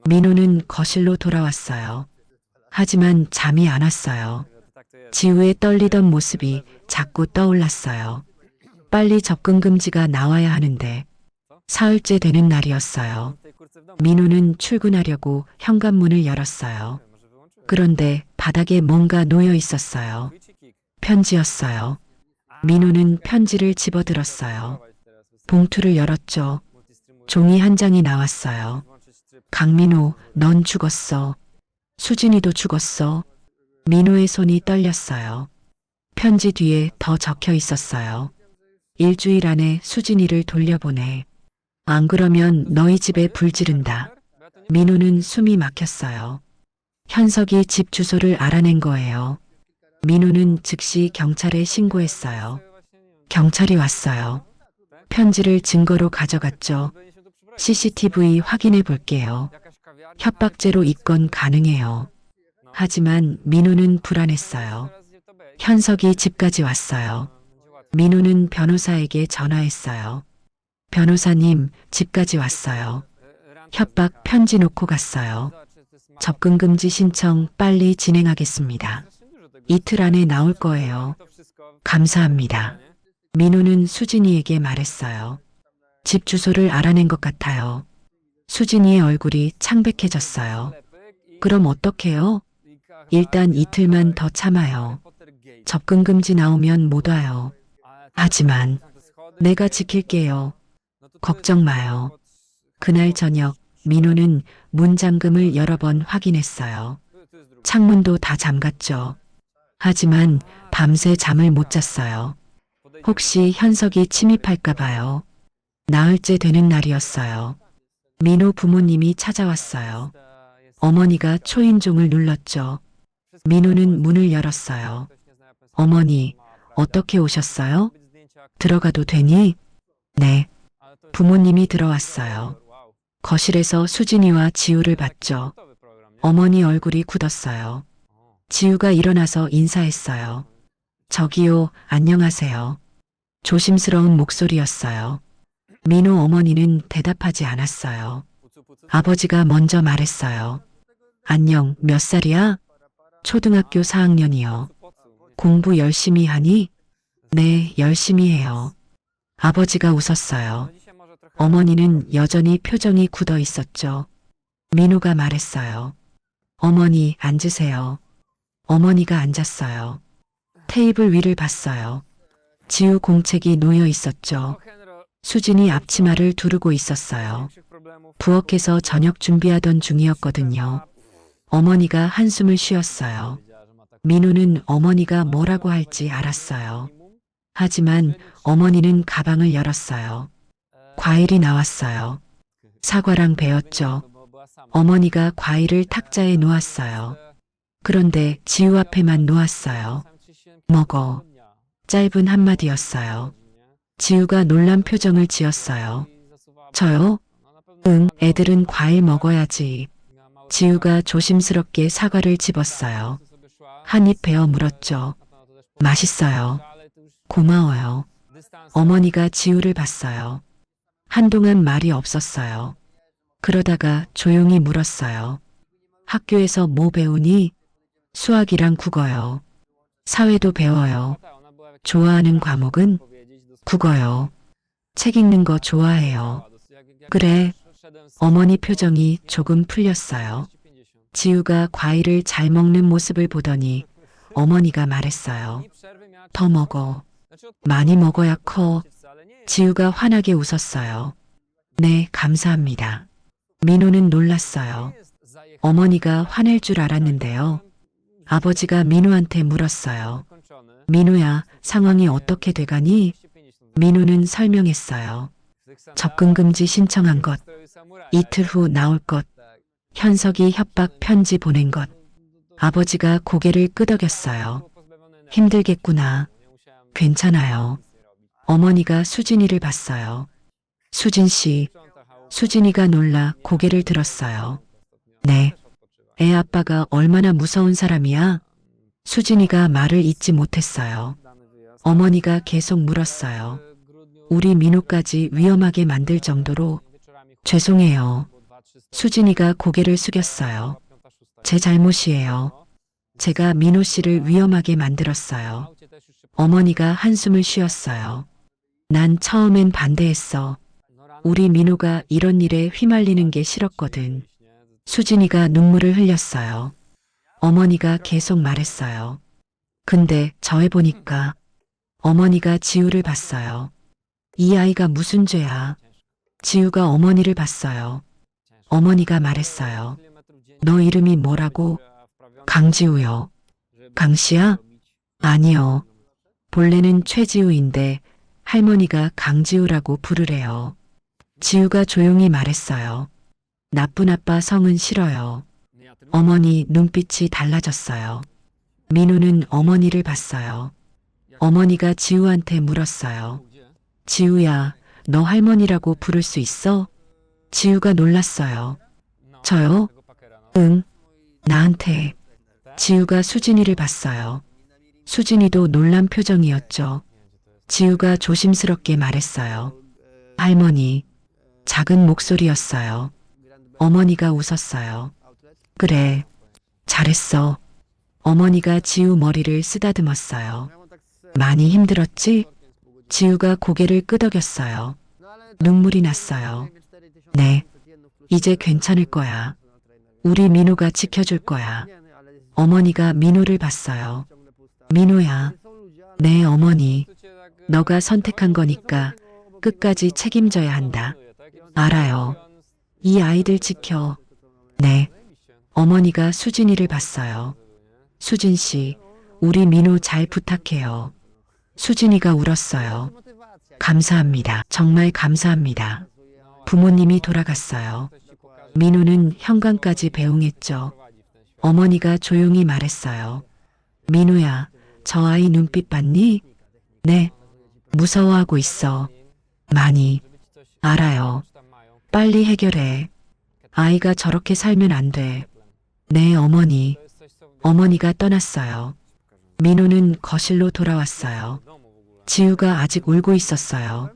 민호는 거실로 돌아왔어요. 하지만 잠이 안 왔어요. 지우의 떨리던 모습이 자꾸 떠올랐어요. 빨리 접근 금지가 나와야 하는데 사흘째 되는 날이었어요. 민호는 출근하려고 현관문을 열었어요. 그런데 바닥에 뭔가 놓여 있었어요. 편지였어요. 민호는 편지를 집어들었어요. 봉투를 열었죠. 종이 한 장이 나왔어요. 강민호, 넌 죽었어. 수진이도 죽었어. 민호의 손이 떨렸어요. 편지 뒤에 더 적혀 있었어요. 일주일 안에 수진이를 돌려보내. 안 그러면 너희 집에 불 지른다. 민호는 숨이 막혔어요. 현석이 집 주소를 알아낸 거예요. 민호는 즉시 경찰에 신고했어요. 경찰이 왔어요. 편지를 증거로 가져갔죠. CCTV 확인해 볼게요. 협박죄로 입건 가능해요. 하지만 민호는 불안했어요. 현석이 집까지 왔어요. 민호는 변호사에게 전화했어요. 변호사님, 집까지 왔어요. 협박 편지 놓고 갔어요. 접근금지 신청 빨리 진행하겠습니다. 이틀 안에 나올 거예요. 감사합니다. 민호는 수진이에게 말했어요. 집 주소를 알아낸 것 같아요. 수진이의 얼굴이 창백해졌어요. 그럼 어떡해요? 일단 이틀만 더 참아요. 접근금지 나오면 못 와요. 하지만 내가 지킬게요. 걱정 마요. 그날 저녁 민호는 문 잠금을 여러 번 확인했어요. 창문도 다 잠갔죠. 하지만 밤새 잠을 못 잤어요. 혹시 현석이 침입할까 봐요. 나흘째 되는 날이었어요. 민호 부모님이 찾아왔어요. 어머니가 초인종을 눌렀죠. 민호는 문을 열었어요. 어머니, 어떻게 오셨어요? 들어가도 되니? 네. 부모님이 들어왔어요. 거실에서 수진이와 지우를 봤죠. 어머니 얼굴이 굳었어요. 지우가 일어나서 인사했어요. 저기요, 안녕하세요. 조심스러운 목소리였어요. 민호 어머니는 대답하지 않았어요. 아버지가 먼저 말했어요. 안녕, 몇 살이야? 초등학교 4학년이요. 공부 열심히 하니? 네, 열심히 해요. 아버지가 웃었어요. 어머니는 여전히 표정이 굳어 있었죠. 민호가 말했어요. 어머니, 앉으세요. 어머니가 앉았어요. 테이블 위를 봤어요. 지우 공책이 놓여 있었죠. 수진이 앞치마를 두르고 있었어요. 부엌에서 저녁 준비하던 중이었거든요. 어머니가 한숨을 쉬었어요. 민호는 어머니가 뭐라고 할지 알았어요. 하지만 어머니는 가방을 열었어요. 과일이 나왔어요. 사과랑 배였죠. 어머니가 과일을 탁자에 놓았어요. 그런데 지우 앞에만 놓았어요. 먹어. 짧은 한마디였어요. 지우가 놀란 표정을 지었어요. 저요? 응, 애들은 과일 먹어야지. 지우가 조심스럽게 사과를 집었어요. 한 입 베어 물었죠. 맛있어요. 고마워요. 어머니가 지우를 봤어요. 한동안 말이 없었어요. 그러다가 조용히 물었어요. 학교에서 뭐 배우니? 수학이랑 국어요. 사회도 배워요. 좋아하는 과목은? 국어요. 책 읽는 거 좋아해요. 그래. 어머니 표정이 조금 풀렸어요. 지우가 과일을 잘 먹는 모습을 보더니 어머니가 말했어요. 더 먹어. 많이 먹어야 커. 지우가 환하게 웃었어요. 네, 감사합니다. 민호는 놀랐어요. 어머니가 화낼 줄 알았는데요. 아버지가 민호한테 물었어요. 민호야, 상황이 어떻게 돼가니? 민호는 설명했어요. 접근금지 신청한 것, 이틀 후 나올 것, 현석이 협박 편지 보낸 것. 아버지가 고개를 끄덕였어요. 힘들겠구나. 괜찮아요. 어머니가 수진이를 봤어요. 수진 씨. 수진이가 놀라 고개를 들었어요. 네. 애 아빠가 얼마나 무서운 사람이야? 수진이가 말을 잇지 못했어요. 어머니가 계속 물었어요. 우리 민호까지 위험하게 만들 정도로 죄송해요. 수진이가 고개를 숙였어요. 제 잘못이에요. 제가 민호 씨를 위험하게 만들었어요. 어머니가 한숨을 쉬었어요. 난 처음엔 반대했어. 우리 민호가 이런 일에 휘말리는 게 싫었거든. 수진이가 눈물을 흘렸어요. 어머니가 계속 말했어요. 근데 저 해보니까 어머니가 지우를 봤어요. 이 아이가 무슨 죄야? 지우가 어머니를 봤어요. 어머니가 말했어요. 너 이름이 뭐라고? 강지우요. 강씨야? 아니요. 본래는 최지우인데 할머니가 강지우라고 부르래요. 지우가 조용히 말했어요. 나쁜 아빠 성은 싫어요. 어머니 눈빛이 달라졌어요. 민호는 어머니를 봤어요. 어머니가 지우한테 물었어요. 지우야, 너 할머니라고 부를 수 있어? 지우가 놀랐어요. 저요? 응. 나한테. 지우가 수진이를 봤어요. 수진이도 놀란 표정이었죠. 지우가 조심스럽게 말했어요. 할머니. 작은 목소리였어요. 어머니가 웃었어요. 그래. 잘했어. 어머니가 지우 머리를 쓰다듬었어요. 많이 힘들었지? 지우가 고개를 끄덕였어요. 눈물이 났어요. 네. 이제 괜찮을 거야. 우리 민호가 지켜줄 거야. 어머니가 민호를 봤어요. 민호야. 네, 어머니. 너가 선택한 거니까 끝까지 책임져야 한다. 알아요. 이 아이들 지켜. 네. 어머니가 수진이를 봤어요. 수진 씨, 우리 민호 잘 부탁해요. 수진이가 울었어요. 감사합니다. 정말 감사합니다. 부모님이 돌아갔어요. 민호는 현관까지 배웅했죠. 어머니가 조용히 말했어요. 민호야, 저 아이 눈빛 봤니? 네. 무서워하고 있어. 많이. 알아요. 빨리 해결해. 아이가 저렇게 살면 안 돼. 네, 어머니. 어머니가 떠났어요. 민호는 거실로 돌아왔어요. 지우가 아직 울고 있었어요.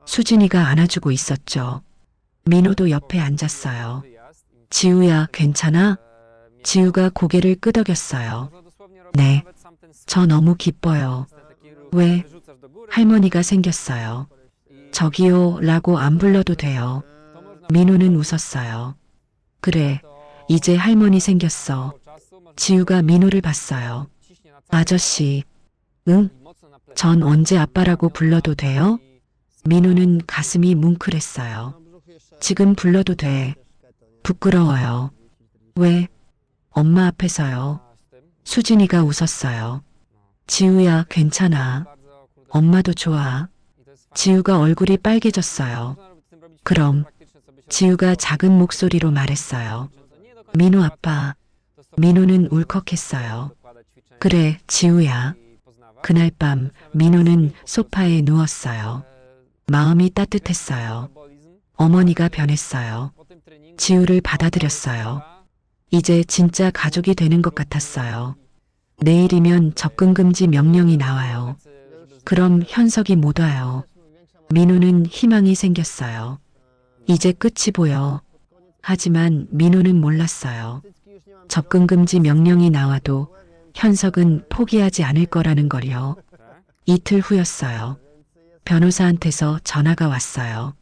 수진이가 안아주고 있었죠. 민호도 옆에 앉았어요. 지우야, 괜찮아? 지우가 고개를 끄덕였어요. 네. 저 너무 기뻐요. 왜? 할머니가 생겼어요. 저기요 라고 안 불러도 돼요. 민호는 웃었어요. 그래, 이제 할머니 생겼어. 지우가 민호를 봤어요. 아저씨, 응? 전 언제 아빠라고 불러도 돼요? 민호는 가슴이 뭉클했어요. 지금 불러도 돼. 부끄러워요. 왜? 엄마 앞에서요. 수진이가 웃었어요. 지우야, 괜찮아. 엄마도 좋아. 지우가 얼굴이 빨개졌어요. 그럼 지우가 작은 목소리로 말했어요. 민호 아빠. 민호는 울컥했어요. 그래, 지우야. 그날 밤 민호는 소파에 누웠어요. 마음이 따뜻했어요. 어머니가 변했어요. 지우를 받아들였어요. 이제 진짜 가족이 되는 것 같았어요. 내일이면 접근금지 명령이 나와요. 그럼 현석이 못 와요. 민호는 희망이 생겼어요. 이제 끝이 보여. 하지만 민호는 몰랐어요. 접근금지 명령이 나와도 현석은 포기하지 않을 거라는 걸요. 이틀 후였어요. 변호사한테서 전화가 왔어요.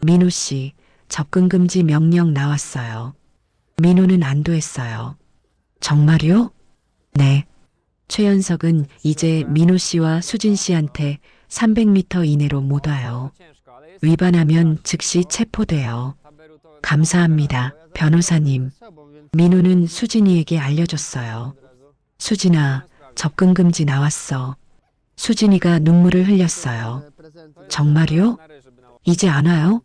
민호 씨, 접근금지 명령 나왔어요. 민호는 안도했어요. 정말요? 네. 최연석은 이제 민호 씨와 수진 씨한테 300m 이내로 못 와요. 위반하면 즉시 체포돼요. 감사합니다, 변호사님. 민호는 수진이에게 알려줬어요. 수진아, 접근금지 나왔어. 수진이가 눈물을 흘렸어요. 정말요? 이제 안 와요?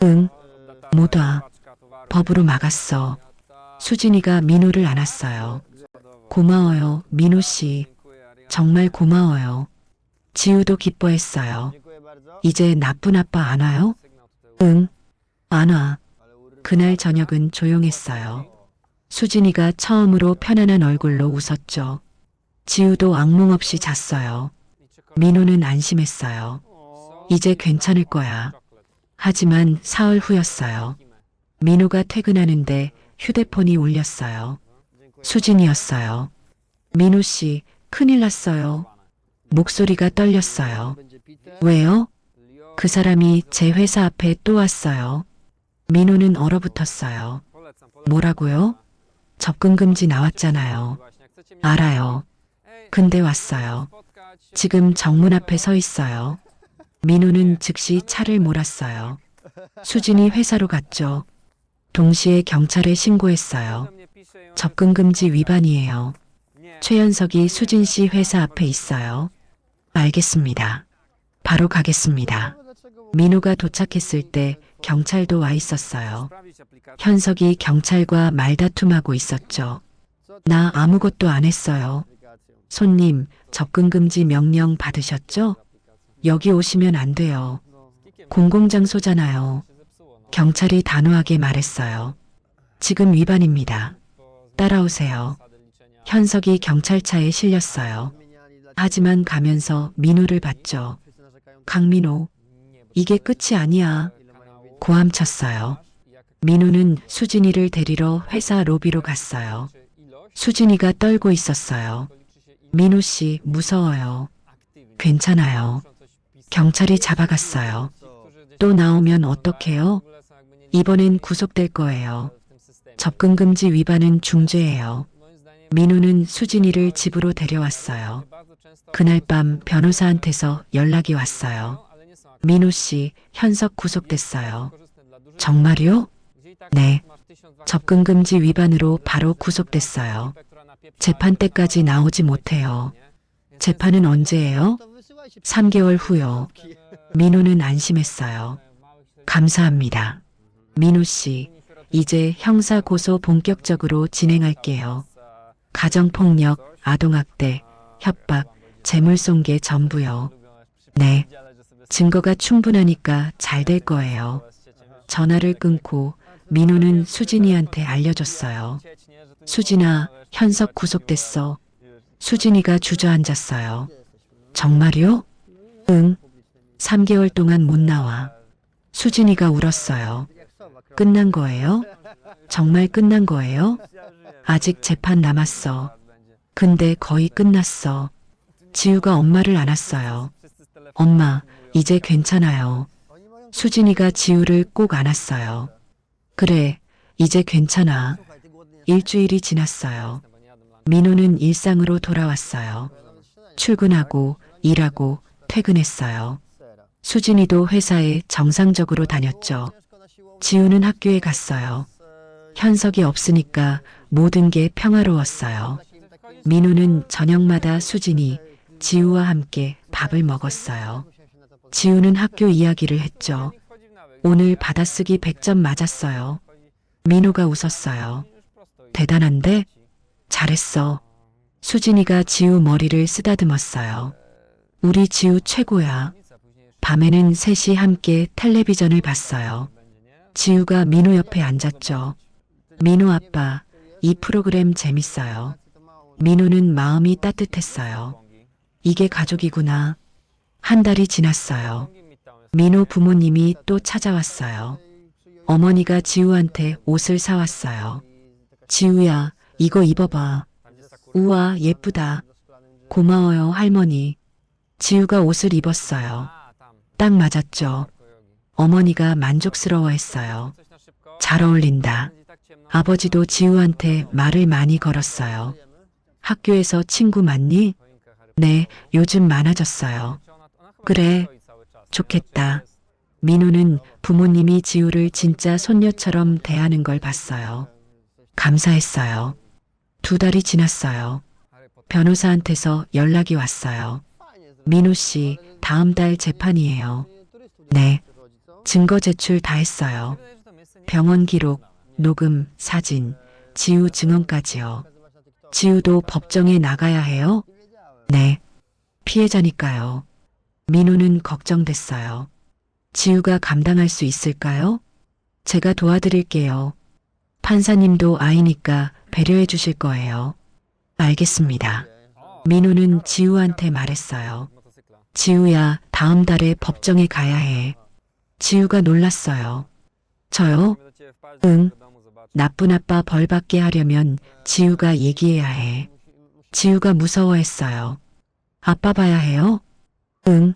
응, 못 와. 법으로 막았어. 수진이가 민호를 안았어요. 고마워요, 민호 씨. 정말 고마워요. 지우도 기뻐했어요. 이제 나쁜 아빠 안 와요? 응, 안 와. 그날 저녁은 조용했어요. 수진이가 처음으로 편안한 얼굴로 웃었죠. 지우도 악몽 없이 잤어요. 민호는 안심했어요. 이제 괜찮을 거야. 하지만 사흘 후였어요. 민호가 퇴근하는데 휴대폰이 울렸어요. 수진이었어요. 민호 씨, 큰일 났어요. 목소리가 떨렸어요. 왜요? 그 사람이 제 회사 앞에 또 왔어요. 민호는 얼어붙었어요. 뭐라고요? 접근금지 나왔잖아요. 알아요. 근데 왔어요. 지금 정문 앞에 서 있어요. 민호는 즉시 차를 몰았어요. 수진이 회사로 갔죠. 동시에 경찰에 신고했어요. 접근금지 위반이에요. 최연석이 수진 씨 회사 앞에 있어요. 알겠습니다. 바로 가겠습니다. 민호가 도착했을 때 경찰도 와 있었어요. 현석이 경찰과 말다툼하고 있었죠. 나 아무것도 안 했어요. 손님, 접근금지 명령 받으셨죠? 여기 오시면 안 돼요. 공공장소잖아요. 경찰이 단호하게 말했어요. 지금 위반입니다. 따라오세요. 현석이 경찰차에 실렸어요. 하지만 가면서 민호를 봤죠. 강민호, 이게 끝이 아니야. 고함쳤어요. 민호는 수진이를 데리러 회사 로비로 갔어요. 수진이가 떨고 있었어요. 민호 씨, 무서워요. 괜찮아요. 경찰이 잡아갔어요. 또 나오면 어떡해요? 이번엔 구속될 거예요. 접근금지 위반은 중죄예요. 민호는 수진이를 집으로 데려왔어요. 그날 밤 변호사한테서 연락이 왔어요. 민호 씨, 현석 구속됐어요. 정말요? 네. 접근금지 위반으로 바로 구속됐어요. 재판 때까지 나오지 못해요. 재판은 언제예요? 3개월 후요. 민호는 안심했어요. 감사합니다. 민호 씨, 이제 형사 고소 본격적으로 진행할게요. 가정폭력, 아동학대, 협박, 재물손괴 전부요. 네. 증거가 충분하니까 잘 될 거예요. 전화를 끊고 민호는 수진이한테 알려줬어요. 수진아, 현석 구속됐어. 수진이가 주저앉았어요. 정말요? 응. 3개월 동안 못 나와. 수진이가 울었어요. 끝난 거예요? 정말 끝난 거예요? 아직 재판 남았어. 근데 거의 끝났어. 지우가 엄마를 안았어요. 엄마, 이제 괜찮아요. 수진이가 지우를 꼭 안았어요. 그래, 이제 괜찮아. 일주일이 지났어요. 민호는 일상으로 돌아왔어요. 출근하고, 일하고, 퇴근했어요. 수진이도 회사에 정상적으로 다녔죠. 지우는 학교에 갔어요. 현석이 없으니까 모든 게 평화로웠어요. 민호는 저녁마다 수진이, 지우와 함께 밥을 먹었어요. 지우는 학교 이야기를 했죠. 오늘 받아쓰기 100점 맞았어요. 민호가 웃었어요. 대단한데? 잘했어. 수진이가 지우 머리를 쓰다듬었어요. 우리 지우 최고야. 밤에는 셋이 함께 텔레비전을 봤어요. 지우가 민호 옆에 앉았죠. 민호 아빠, 이 프로그램 재밌어요. 민호는 마음이 따뜻했어요. 이게 가족이구나. 한 달이 지났어요. 민호 부모님이 또 찾아왔어요. 어머니가 지우한테 옷을 사왔어요. 지우야, 이거 입어봐. 우와, 예쁘다. 고마워요, 할머니. 지우가 옷을 입었어요. 딱 맞았죠. 어머니가 만족스러워했어요. 잘 어울린다. 아버지도 지우한테 말을 많이 걸었어요. 학교에서 친구 많니? 네, 요즘 많아졌어요. 그래, 좋겠다. 민호는 부모님이 지우를 진짜 손녀처럼 대하는 걸 봤어요. 감사했어요. 2달이 지났어요. 변호사한테서 연락이 왔어요. 민호 씨, 다음 달 재판이에요. 네. 증거 제출 다 했어요. 병원 기록, 녹음, 사진, 지우 증언까지요. 지우도 법정에 나가야 해요? 네. 피해자니까요. 민호는 걱정됐어요. 지우가 감당할 수 있을까요? 제가 도와드릴게요. 판사님도 아이니까 배려해 주실 거예요. 알겠습니다. 민호는 지우한테 말했어요. 지우야, 다음 달에 법정에 가야 해. 지우가 놀랐어요. 저요? 응. 나쁜 아빠 벌 받게 하려면 지우가 얘기해야 해. 지우가 무서워했어요. 아빠 봐야 해요? 응.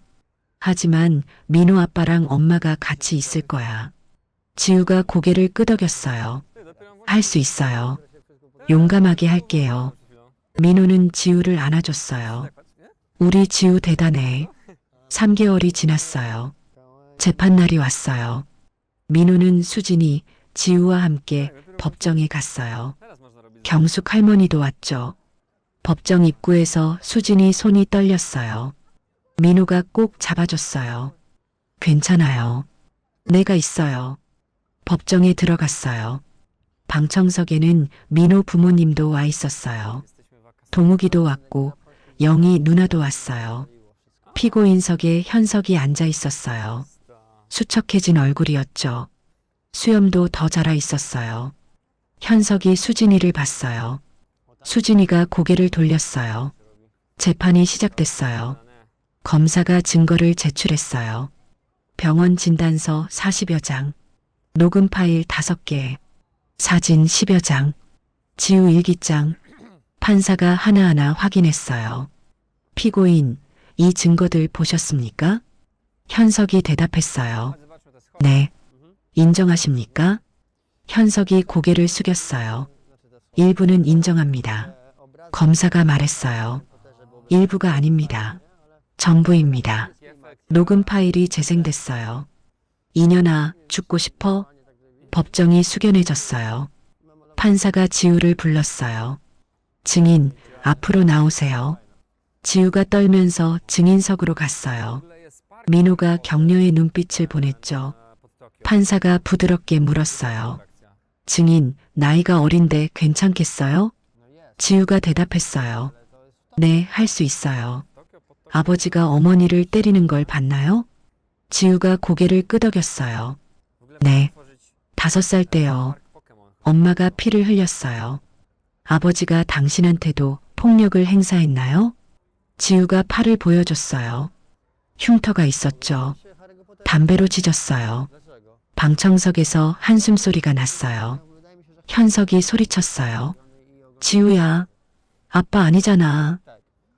하지만 민호 아빠랑 엄마가 같이 있을 거야. 지우가 고개를 끄덕였어요. 할 수 있어요. 용감하게 할게요. 민호는 지우를 안아줬어요. 우리 지우 대단해. 3개월이 지났어요. 재판날이 왔어요. 민호는 수진이 지우와 함께 법정에 갔어요. 경숙 할머니도 왔죠. 법정 입구에서 수진이 손이 떨렸어요. 민호가 꼭 잡아줬어요. 괜찮아요. 내가 있어요. 법정에 들어갔어요. 방청석에는 민호 부모님도 와 있었어요. 동욱이도 왔고 영희 누나도 왔어요. 피고인석에 현석이 앉아 있었어요. 수척해진 얼굴이었죠. 수염도 더 자라 있었어요. 현석이 수진이를 봤어요. 수진이가 고개를 돌렸어요. 재판이 시작됐어요. 검사가 증거를 제출했어요. 병원 진단서 40여 장, 녹음 파일 5개, 사진 10여 장, 지우 일기장, 판사가 하나하나 확인했어요. 피고인, 이 증거들 보셨습니까? 현석이 대답했어요. 네. 인정하십니까? 현석이 고개를 숙였어요. 일부는 인정합니다. 검사가 말했어요. 일부가 아닙니다. 전부입니다. 녹음 파일이 재생됐어요. 이년아, 죽고 싶어? 법정이 숙연해졌어요. 판사가 지우를 불렀어요. 증인, 앞으로 나오세요. 지우가 떨면서 증인석으로 갔어요. 민호가 격려의 눈빛을 보냈죠. 판사가 부드럽게 물었어요. 증인, 나이가 어린데 괜찮겠어요? 지우가 대답했어요. 네, 할 수 있어요. 아버지가 어머니를 때리는 걸 봤나요? 지우가 고개를 끄덕였어요. 네. 5살 때요. 엄마가 피를 흘렸어요. 아버지가 당신한테도 폭력을 행사했나요? 지우가 팔을 보여줬어요. 흉터가 있었죠. 담배로 찢었어요. 방청석에서 한숨소리가 났어요. 현석이 소리쳤어요. 지우야, 아빠 아니잖아.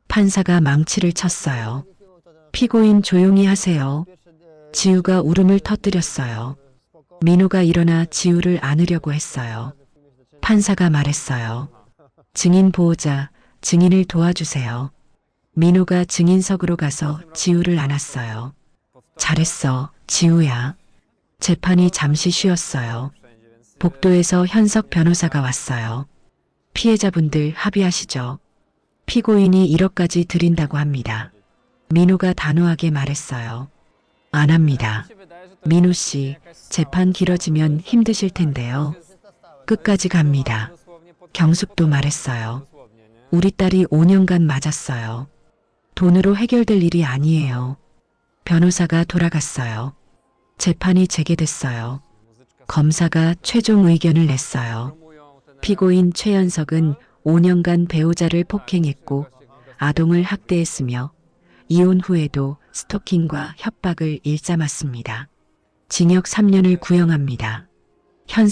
판사가 망치를 쳤어요. 피고인 조용히 하세요. 지우가 울음을 터뜨렸어요. 민호가 일어나 지우를 안으려고 했어요. 판사가 말했어요. 증인 보호자, 증인을 도와주세요. 민호가 증인석으로 가서 지우를 안았어요. 잘했어, 지우야. 재판이 잠시 쉬었어요. 복도에서 현석 변호사가 왔어요. 피해자분들 합의하시죠. 피고인이 1억까지 드린다고 합니다. 민호가 단호하게 말했어요. 안 합니다. 민호 씨, 재판 길어지면 힘드실 텐데요. 끝까지 갑니다. 경숙도 말했어요. 우리 딸이 5년간 맞았어요. 돈으로 해결될 일이 아니에요. 변호사가 돌아갔어요. 재판이 재개됐어요. 검사가 최종 의견을 냈어요. 피고인 최연석은 5년간 배우자를 폭행했고 아동을 학대했으며 이혼 후에도 스토킹과 협박을 일삼았습니다. 징역 3년을 구형합니다.